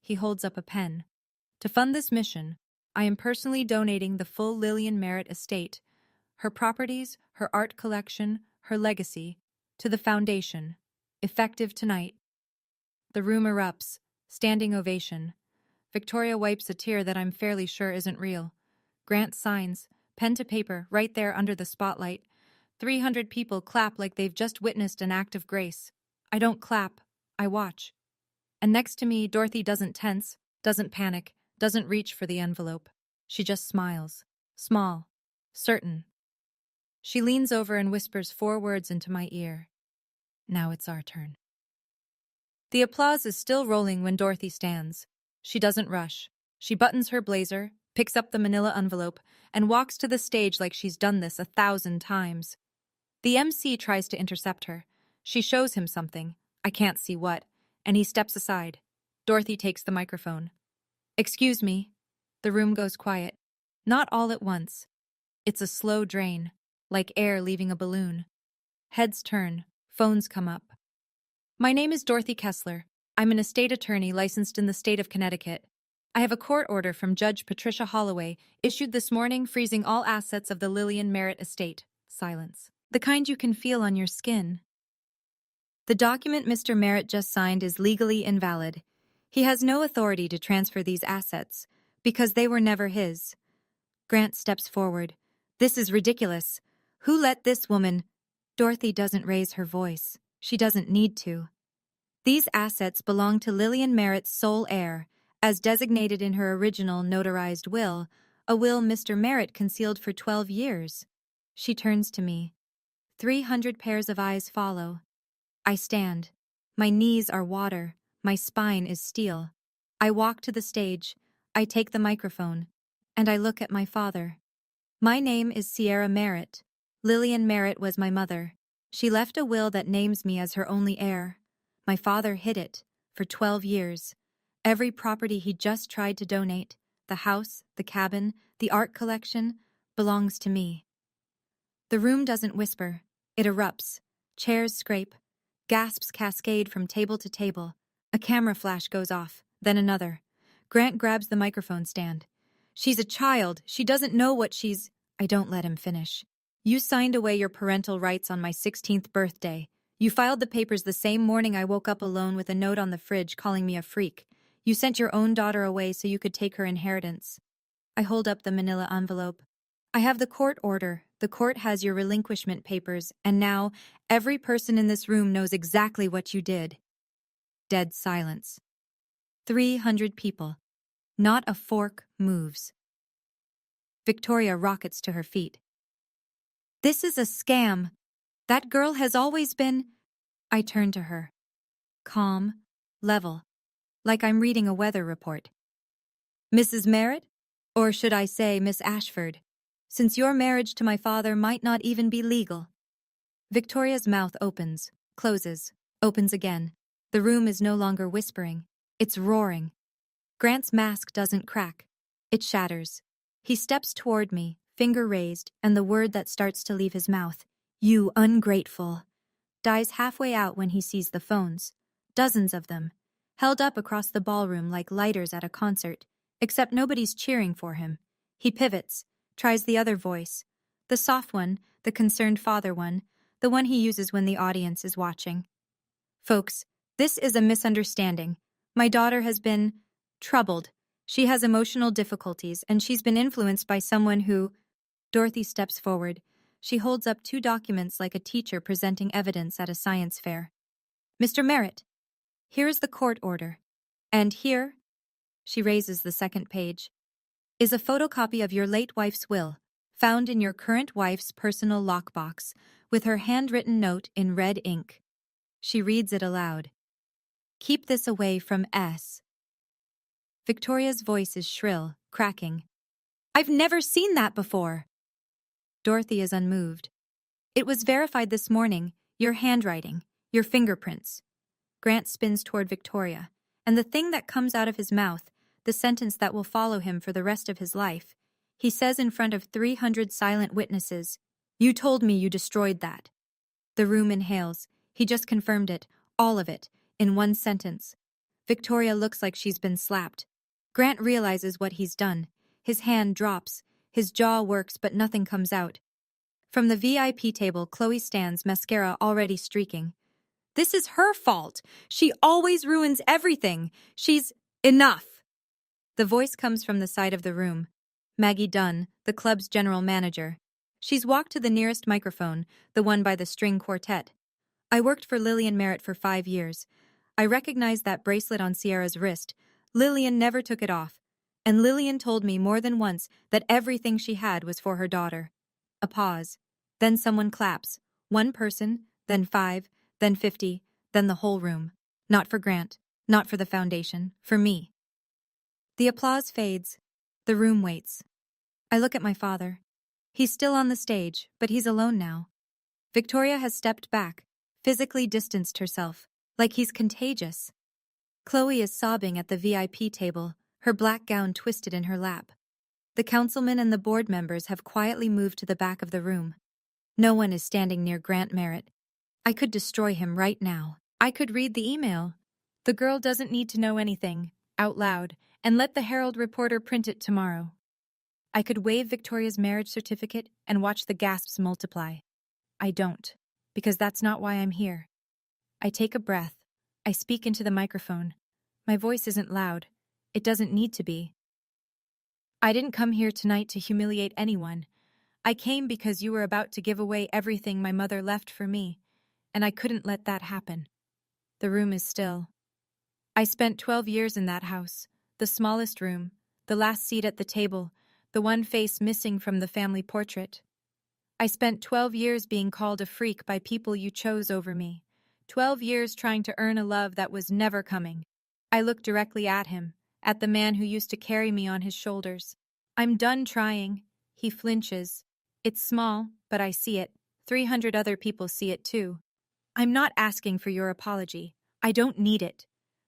He holds up a pen. To fund this mission, I am personally donating the full Lillian Merritt estate, her properties, her art collection, her legacy, to the foundation, effective tonight. The room erupts, standing ovation. Victoria wipes a tear that I'm fairly sure isn't real. Grant signs, pen to paper, right there under the spotlight. 300 people clap like they've just witnessed an act of grace. I don't clap, I watch. And next to me, Dorothy doesn't tense, doesn't panic, doesn't reach for the envelope. She just smiles. Small. Certain. She leans over and whispers 4 words into my ear. Now it's our turn. The applause is still rolling when Dorothy stands. She doesn't rush. She buttons her blazer, picks up the manila envelope, and walks to the stage like she's done this 1,000 times. The MC tries to intercept her. She shows him something. I can't see what. And he steps aside. Dorothy takes the microphone. Excuse me. The room goes quiet. Not all at once. It's a slow drain, like air leaving a balloon. Heads turn. Phones come up. My name is Dorothy Kessler. I'm an estate attorney licensed in the state of Connecticut. I have a court order from Judge Patricia Holloway, issued this morning freezing all assets of the Lillian Merritt estate. Silence. The kind you can feel on your skin. The document Mr. Merritt just signed is legally invalid. He has no authority to transfer these assets, because they were never his. Grant steps forward. This is ridiculous. Who let this woman... Dorothy doesn't raise her voice. She doesn't need to. These assets belong to Lillian Merritt's sole heir, as designated in her original notarized will, a will Mr. Merritt concealed for 12 years. She turns to me. 300 pairs of eyes follow. I stand. My knees are water. My spine is steel. I walk to the stage. I take the microphone. And I look at my father. My name is Sierra Merritt. Lillian Merritt was my mother. She left a will that names me as her only heir. My father hid it for 12 years. Every property he just tried to donate, the house, the cabin, the art collection, belongs to me. The room doesn't whisper. It erupts. Chairs scrape. Gasps cascade from table to table. A camera flash goes off, then another. Grant grabs the microphone stand. She's a child. She doesn't know what she's... I don't let him finish. You signed away your parental rights on my 16th birthday. You filed the papers the same morning I woke up alone with a note on the fridge calling me a freak. You sent your own daughter away so you could take her inheritance. I hold up the manila envelope. I have the court order. The court has your relinquishment papers, and now every person in this room knows exactly what you did. Dead silence. 300 people. Not a fork moves. Victoria rockets to her feet. This is a scam. That girl has always been... I turn to her. Calm, level, like I'm reading a weather report. Mrs. Merritt? Or should I say Miss Ashford? Since your marriage to my father might not even be legal. Victoria's mouth opens, closes, opens again. The room is no longer whispering. It's roaring. Grant's mask doesn't crack. It shatters. He steps toward me, finger raised, and the word that starts to leave his mouth, "You ungrateful," dies halfway out when he sees the phones. Dozens of them, held up across the ballroom like lighters at a concert, except nobody's cheering for him. He pivots, tries the other voice, the soft one, the concerned father one, the one he uses when the audience is watching. Folks, this is a misunderstanding. My daughter has been troubled. She has emotional difficulties, and she's been influenced by someone who... Dorothy steps forward. She holds up 2 documents like a teacher presenting evidence at a science fair. Mr. Merritt, here is the court order. And here, she raises the second page, is a photocopy of your late wife's will, found in your current wife's personal lockbox, with her handwritten note in red ink. She reads it aloud. Keep this away from S. Victoria's voice is shrill, cracking. I've never seen that before. Dorothy is unmoved. It was verified this morning, your handwriting, your fingerprints. Grant spins toward Victoria, and the thing that comes out of his mouth, the sentence that will follow him for the rest of his life, he says in front of 300 silent witnesses, You told me you destroyed that. The room inhales. He just confirmed it, all of it, in one sentence. Victoria looks like she's been slapped. Grant realizes what he's done. His hand drops. His jaw works, but nothing comes out. From the VIP table, Chloe stands, mascara already streaking. This is her fault. She always ruins everything. She's... Enough. The voice comes from the side of the room. Maggie Dunn, the club's general manager. She's walked to the nearest microphone, the one by the string quartet. I worked for Lillian Merritt for 5 years. I recognized that bracelet on Sierra's wrist. Lillian never took it off. And Lillian told me more than once that everything she had was for her daughter. A pause. Then someone claps. 1 person, then 5, then 50, then the whole room. Not for Grant, not for the foundation, for me. The applause fades. The room waits. I look at my father. He's still on the stage, but he's alone now. Victoria has stepped back, physically distanced herself, like he's contagious. Chloe is sobbing at the VIP table, her black gown twisted in her lap. The councilmen and the board members have quietly moved to the back of the room. No one is standing near Grant Merritt. I could destroy him right now. I could read the email. The girl doesn't need to know anything, out loud, and let the Herald reporter print it tomorrow. I could wave Victoria's marriage certificate and watch the gasps multiply. I don't, because that's not why I'm here. I take a breath. I speak into the microphone. My voice isn't loud. It doesn't need to be. I didn't come here tonight to humiliate anyone. I came because you were about to give away everything my mother left for me, and I couldn't let that happen. The room is still. I spent 12 years in that house, the smallest room, the last seat at the table, the one face missing from the family portrait. I spent 12 years being called a freak by people you chose over me, 12 years trying to earn a love that was never coming. I look directly at him, at the man who used to carry me on his shoulders. I'm done trying. He flinches. It's small, but I see it. 300 other people see it too. I'm not asking for your apology. I don't need it.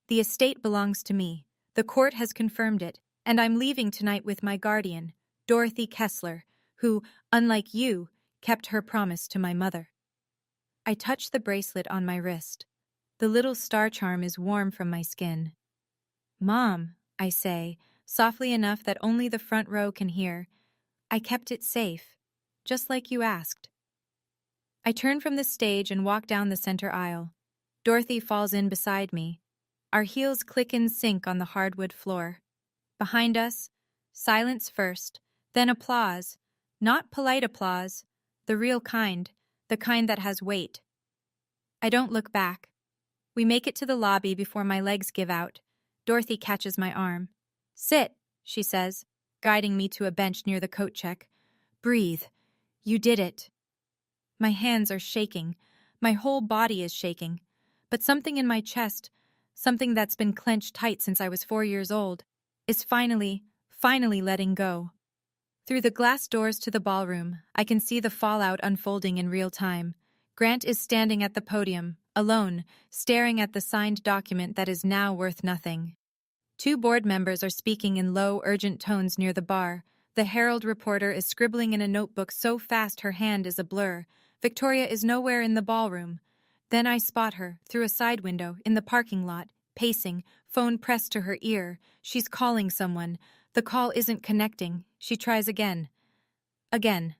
The estate belongs to me. The court has confirmed it, and I'm leaving tonight with my guardian, Dorothy Kessler, who, unlike you, kept her promise to my mother. I touch the bracelet on my wrist. The little star charm is warm from my skin. Mom, I say, softly enough that only the front row can hear, I kept it safe, just like you asked. I turn from the stage and walk down the center aisle. Dorothy falls in beside me. Our heels click in sync on the hardwood floor. Behind us, silence first, then applause. Not polite applause, the real kind, the kind that has weight. I don't look back. We make it to the lobby before my legs give out. Dorothy catches my arm. Sit, she says, guiding me to a bench near the coat check. Breathe. You did it. My hands are shaking. My whole body is shaking. But something in my chest, something that's been clenched tight since I was 4 years old, is finally letting go. Through the glass doors to the ballroom, I can see the fallout unfolding in real time. Grant is standing at the podium, alone, staring at the signed document that is now worth nothing. 2 board members are speaking in low, urgent tones near the bar. The Herald reporter is scribbling in a notebook so fast her hand is a blur. Victoria is nowhere in the ballroom. Then I spot her, through a side window, in the parking lot, pacing, phone pressed to her ear. She's calling someone. The call isn't connecting. She tries again. Again.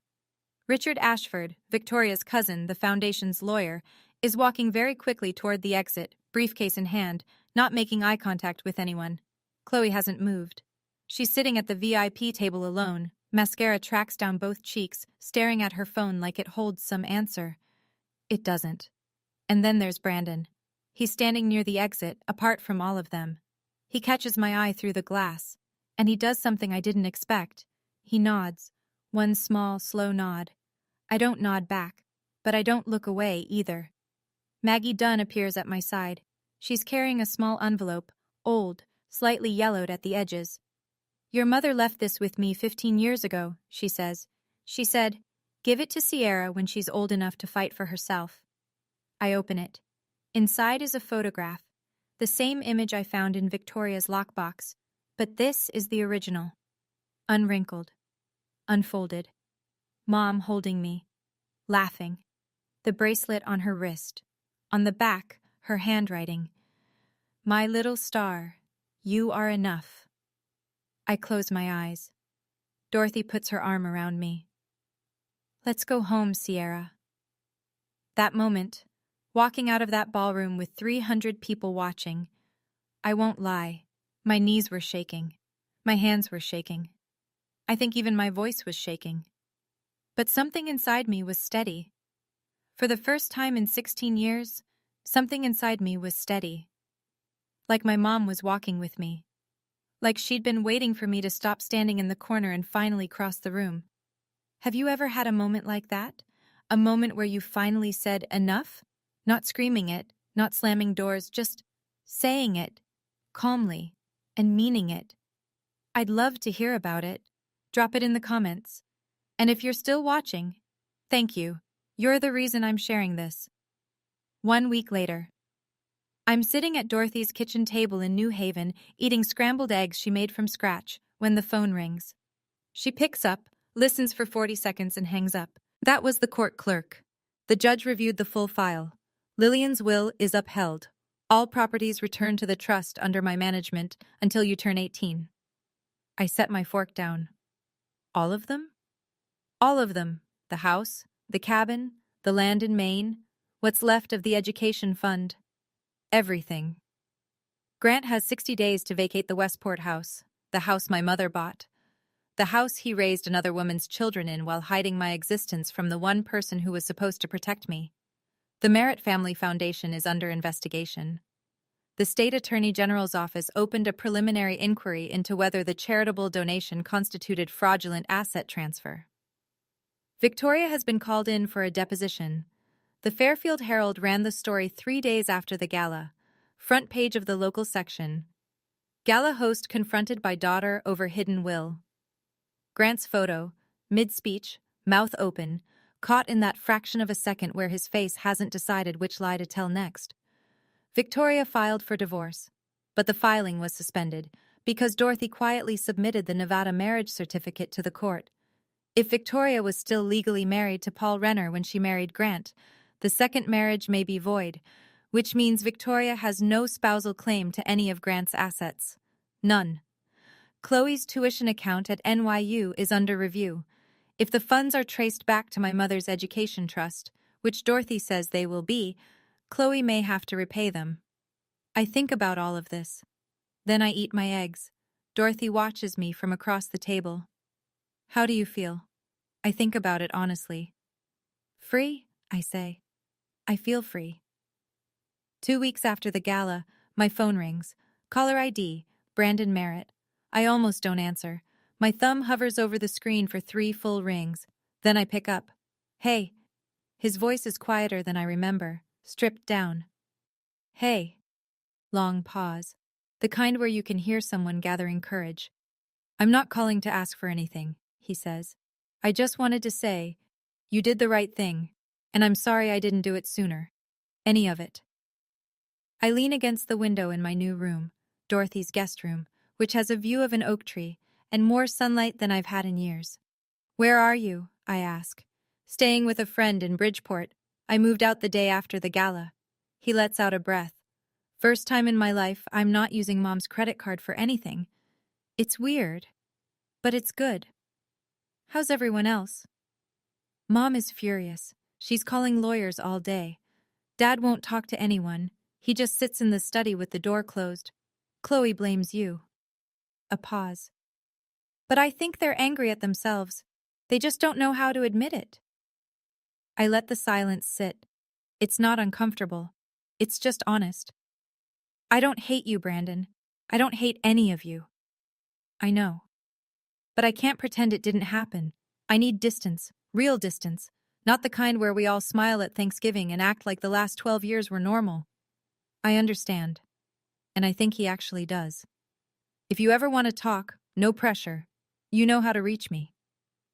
Richard Ashford, Victoria's cousin, the foundation's lawyer, is walking very quickly toward the exit, briefcase in hand, not making eye contact with anyone. Chloe hasn't moved. She's sitting at the VIP table alone. Mascara tracks down both cheeks, staring at her phone like it holds some answer. It doesn't. And then there's Brandon. He's standing near the exit, apart from all of them. He catches my eye through the glass, and he does something I didn't expect. He nods. One small, slow nod. I don't nod back, but I don't look away either. Maggie Dunn appears at my side. She's carrying a small envelope, old, slightly yellowed at the edges. Your mother left this with me 15 years ago, she says. She said, give it to Sierra when she's old enough to fight for herself. I open it. Inside is a photograph, the same image I found in Victoria's lockbox, but this is the original. Unwrinkled. Unfolded. Mom holding me. Laughing. The bracelet on her wrist. On the back, her handwriting. My little star, you are enough. I close my eyes. Dorothy puts her arm around me. Let's go home, Sierra. That moment, walking out of that ballroom with 300 people watching, I won't lie, my knees were shaking. My hands were shaking. I think even my voice was shaking. But something inside me was steady. For the first time in 16 years, something inside me was steady. Like my mom was walking with me. Like she'd been waiting for me to stop standing in the corner and finally cross the room. Have you ever had a moment like that? A moment where you finally said enough? Not screaming it, not slamming doors, just saying it, calmly, and meaning it. I'd love to hear about it. Drop it in the comments. And if you're still watching, thank you. You're the reason I'm sharing this. 1 week later. I'm sitting at Dorothy's kitchen table in New Haven, eating scrambled eggs she made from scratch, when the phone rings. She picks up, listens for 40 seconds and hangs up. That was the court clerk. The judge reviewed the full file. Lillian's will is upheld. All properties returned to the trust under my management until you turn 18. I set my fork down. All of them? All of them. The house, the cabin, the land in Maine, what's left of the education fund. Everything. Grant has 60 days to vacate the Westport house, the house my mother bought. The house he raised another woman's children in while hiding my existence from the one person who was supposed to protect me. The Merritt Family Foundation is under investigation. The State Attorney General's office opened a preliminary inquiry into whether the charitable donation constituted fraudulent asset transfer. Victoria has been called in for a deposition. The Fairfield Herald ran the story 3 days after the gala. Front page of the local section. Gala host confronted by daughter over hidden will. Grant's photo, mid-speech, mouth open, caught in that fraction of a second where his face hasn't decided which lie to tell next. Victoria filed for divorce, but the filing was suspended because Dorothy quietly submitted the Nevada marriage certificate to the court. If Victoria was still legally married to Paul Renner when she married Grant, the second marriage may be void, which means Victoria has no spousal claim to any of Grant's assets. None. Chloe's tuition account at NYU is under review. If the funds are traced back to my mother's education trust, which Dorothy says they will be, Chloe may have to repay them. I think about all of this. Then I eat my eggs. Dorothy watches me from across the table. How do you feel? I think about it honestly. Free, I say. I feel free. 2 weeks after the gala, my phone rings. Caller ID, Brandon Merritt. I almost don't answer. My thumb hovers over the screen for 3 full rings. Then I pick up. Hey. His voice is quieter than I remember, stripped down. Hey. Long pause. The kind where you can hear someone gathering courage. I'm not calling to ask for anything, he says. I just wanted to say, you did the right thing, and I'm sorry I didn't do it sooner. Any of it. I lean against the window in my new room, Dorothy's guest room, which has a view of an oak tree and more sunlight than I've had in years. Where are you? I ask. Staying with a friend in Bridgeport. I moved out the day after the gala. He lets out a breath. First time in my life I'm not using Mom's credit card for anything. It's weird, but it's good. How's everyone else? Mom is furious. She's calling lawyers all day. Dad won't talk to anyone. He just sits in the study with the door closed. Chloe blames you. A pause. But I think they're angry at themselves. They just don't know how to admit it. I let the silence sit. It's not uncomfortable. It's just honest. I don't hate you, Brandon. I don't hate any of you. I know. But I can't pretend it didn't happen. I need distance, real distance, not the kind where we all smile at Thanksgiving and act like the last 12 years were normal. I understand. And I think he actually does. If you ever want to talk, no pressure. You know how to reach me.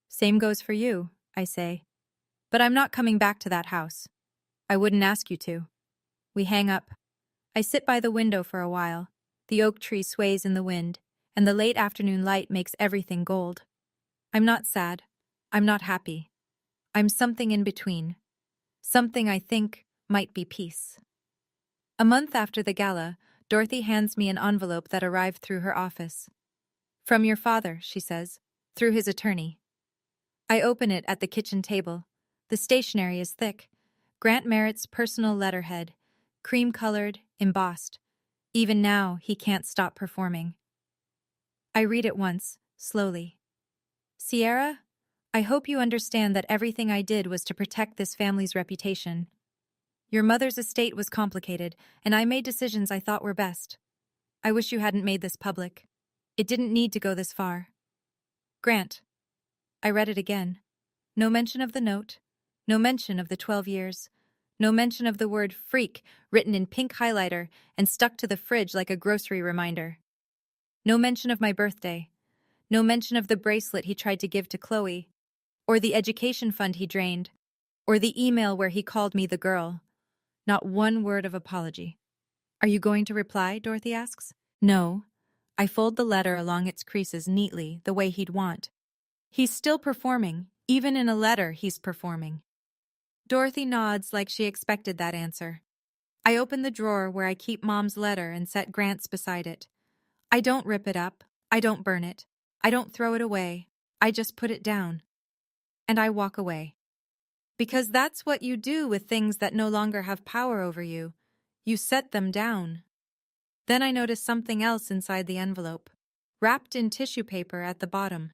Same goes for you, I say. But I'm not coming back to that house. I wouldn't ask you to. We hang up. I sit by the window for a while. The oak tree sways in the wind, and the late afternoon light makes everything gold. I'm not sad. I'm not happy. I'm something in between. Something I think might be peace. A month after the gala, Dorothy hands me an envelope that arrived through her office. From your father, she says, through his attorney. I open it at the kitchen table. The stationery is thick. Grant Merritt's personal letterhead, cream-colored, embossed. Even now, he can't stop performing. I read it once, slowly. Sierra, I hope you understand that everything I did was to protect this family's reputation. Your mother's estate was complicated, and I made decisions I thought were best. I wish you hadn't made this public. It didn't need to go this far. Grant. I read it again. No mention of the note. No mention of the 12 years. No mention of the word freak written in pink highlighter and stuck to the fridge like a grocery reminder. No mention of my birthday. No mention of the bracelet he tried to give to Chloe, or the education fund he drained, or the email where he called me the girl. Not one word of apology. Are you going to reply? Dorothy asks. No. I fold the letter along its creases neatly, the way he'd want. He's still performing. Even in a letter, he's performing. Dorothy nods like she expected that answer. I open the drawer where I keep Mom's letter and set Grant's beside it. I don't rip it up. I don't burn it. I don't throw it away. I just put it down. And I walk away. Because that's what you do with things that no longer have power over you. You set them down. Then I notice something else inside the envelope, wrapped in tissue paper at the bottom.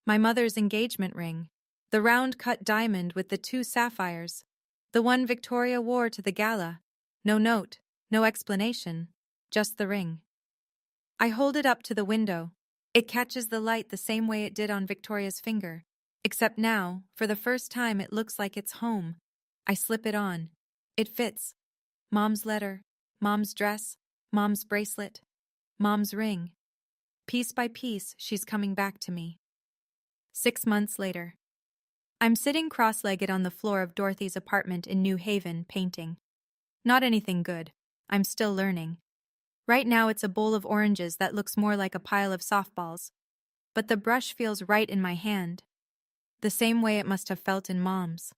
My mother's engagement ring, the round-cut diamond with the 2 sapphires, the one Victoria wore to the gala. No note, no explanation, just the ring. I hold it up to the window. It catches the light the same way it did on Victoria's finger, except now, for the first time, it looks like it's home. I slip it on. It fits. Mom's letter, Mom's dress, Mom's bracelet, Mom's ring. Piece by piece, she's coming back to me. 6 months later. I'm sitting cross-legged on the floor of Dorothy's apartment in New Haven, painting. Not anything good. I'm still learning. Right now it's a bowl of oranges that looks more like a pile of softballs. But the brush feels right in my hand. the same way it must have felt in Mom's.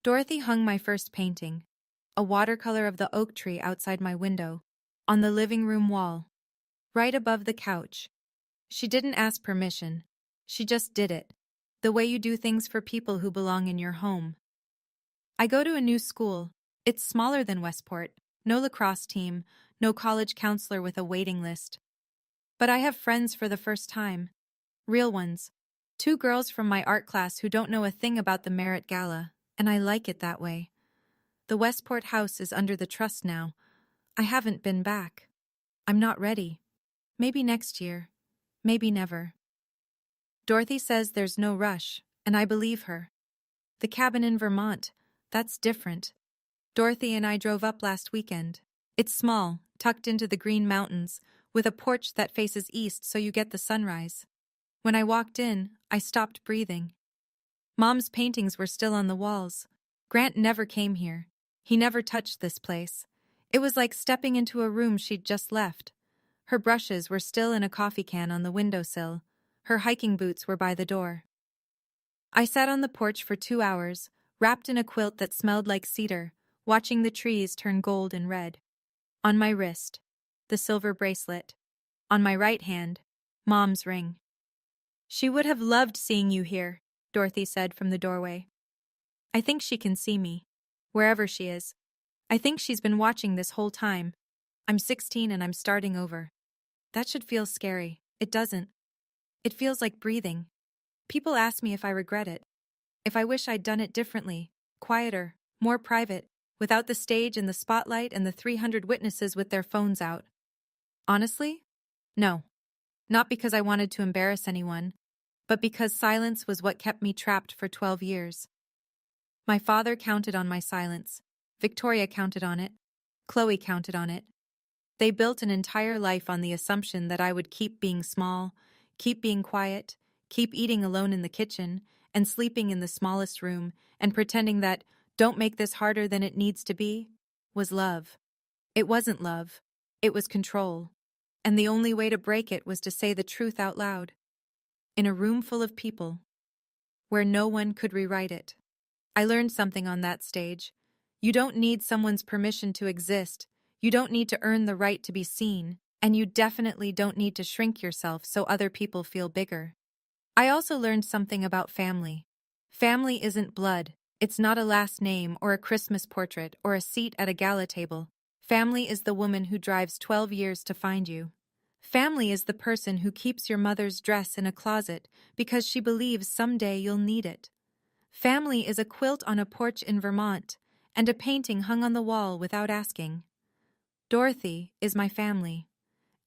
Dorothy hung my first painting, a watercolor of the oak tree outside my window, on the living room wall, right above the couch. She didn't ask permission. She just did it, the way you do things for people who belong in your home. I go to a new school. It's smaller than Westport, no lacrosse team, no college counselor with a waiting list. But I have friends for the first time. Real ones. 2 girls from my art class who don't know a thing about the Merit Gala, and I like it that way. The Westport house is under the trust now. I haven't been back. I'm not ready. Maybe next year. Maybe never. Dorothy says there's no rush, and I believe her. The cabin in Vermont, that's different. Dorothy and I drove up last weekend. It's small, tucked into the Green Mountains, with a porch that faces east so you get the sunrise. When I walked in, I stopped breathing. Mom's paintings were still on the walls. Grant never came here. He never touched this place. It was like stepping into a room she'd just left. Her brushes were still in a coffee can on the windowsill. Her hiking boots were by the door. I sat on the porch for 2 hours, wrapped in a quilt that smelled like cedar, watching the trees turn gold and red. On my wrist, the silver bracelet. On my right hand, Mom's ring. "She would have loved seeing you here," Dorothy said from the doorway. "I think she can see me, wherever she is. I think she's been watching this whole time. I'm 16 and I'm starting over. That should feel scary. It doesn't. It feels like breathing. People ask me if I regret it, if I wish I'd done it differently, quieter, more private, without the stage and the spotlight and the 300 witnesses with their phones out. Honestly? No. Not because I wanted to embarrass anyone, but because silence was what kept me trapped for 12 years. My father counted on my silence. Victoria counted on it. Chloe counted on it. They built an entire life on the assumption that I would keep being small, keep being quiet, keep eating alone in the kitchen, and sleeping in the smallest room, and pretending that "don't make this harder than it needs to be" was love. It wasn't love. It was control. And the only way to break it was to say the truth out loud. In a room full of people, where no one could rewrite it. I learned something on that stage. You don't need someone's permission to exist. You don't need to earn the right to be seen. And you definitely don't need to shrink yourself so other people feel bigger. I also learned something about family. Family isn't blood. It's not a last name or a Christmas portrait or a seat at a gala table. Family is the woman who drives 12 years to find you. Family is the person who keeps your mother's dress in a closet because she believes someday you'll need it. Family is a quilt on a porch in Vermont and a painting hung on the wall without asking. Dorothy is my family.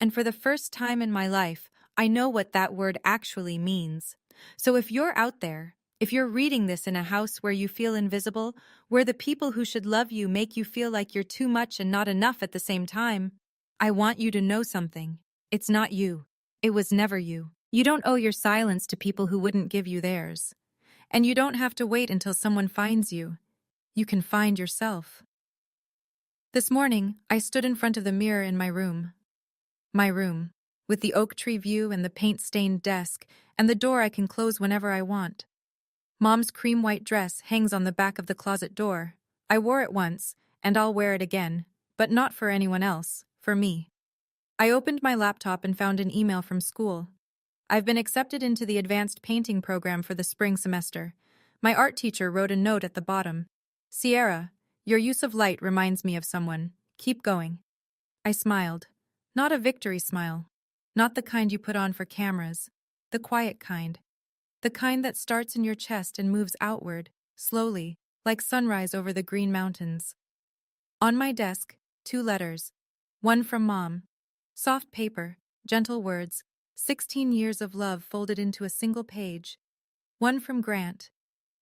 And for the first time in my life, I know what that word actually means. So if you're out there, if you're reading this in a house where you feel invisible, where the people who should love you make you feel like you're too much and not enough at the same time, I want you to know something. It's not you. It was never you. You don't owe your silence to people who wouldn't give you theirs. And you don't have to wait until someone finds you. You can find yourself. This morning, I stood in front of the mirror in my room. My room, with the oak tree view and the paint-stained desk, and the door I can close whenever I want. Mom's cream-white dress hangs on the back of the closet door. I wore it once, and I'll wear it again, but not for anyone else, for me. I opened my laptop and found an email from school. I've been accepted into the advanced painting program for the spring semester. My art teacher wrote a note at the bottom. "Sierra, your use of light reminds me of someone. Keep going." I smiled. Not a victory smile. Not the kind you put on for cameras. The quiet kind. The kind that starts in your chest and moves outward, slowly, like sunrise over the Green Mountains. On my desk, 2 letters. One from Mom. Soft paper, gentle words, 16 years of love folded into a single page. One from Grant.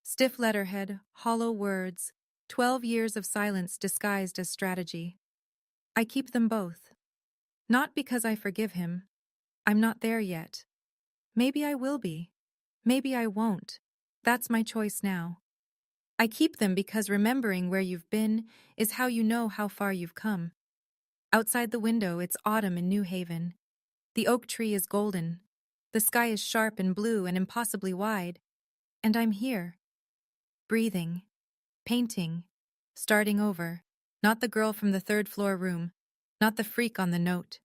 Stiff letterhead, hollow words, 12 years of silence disguised as strategy. I keep them both. Not because I forgive him. I'm not there yet. Maybe I will be. Maybe I won't. That's my choice now. I keep them because remembering where you've been is how you know how far you've come. Outside the window, it's autumn in New Haven. The oak tree is golden. The sky is sharp and blue and impossibly wide. And I'm here, breathing, painting, starting over. Not the girl from the third floor room, not the freak on the note.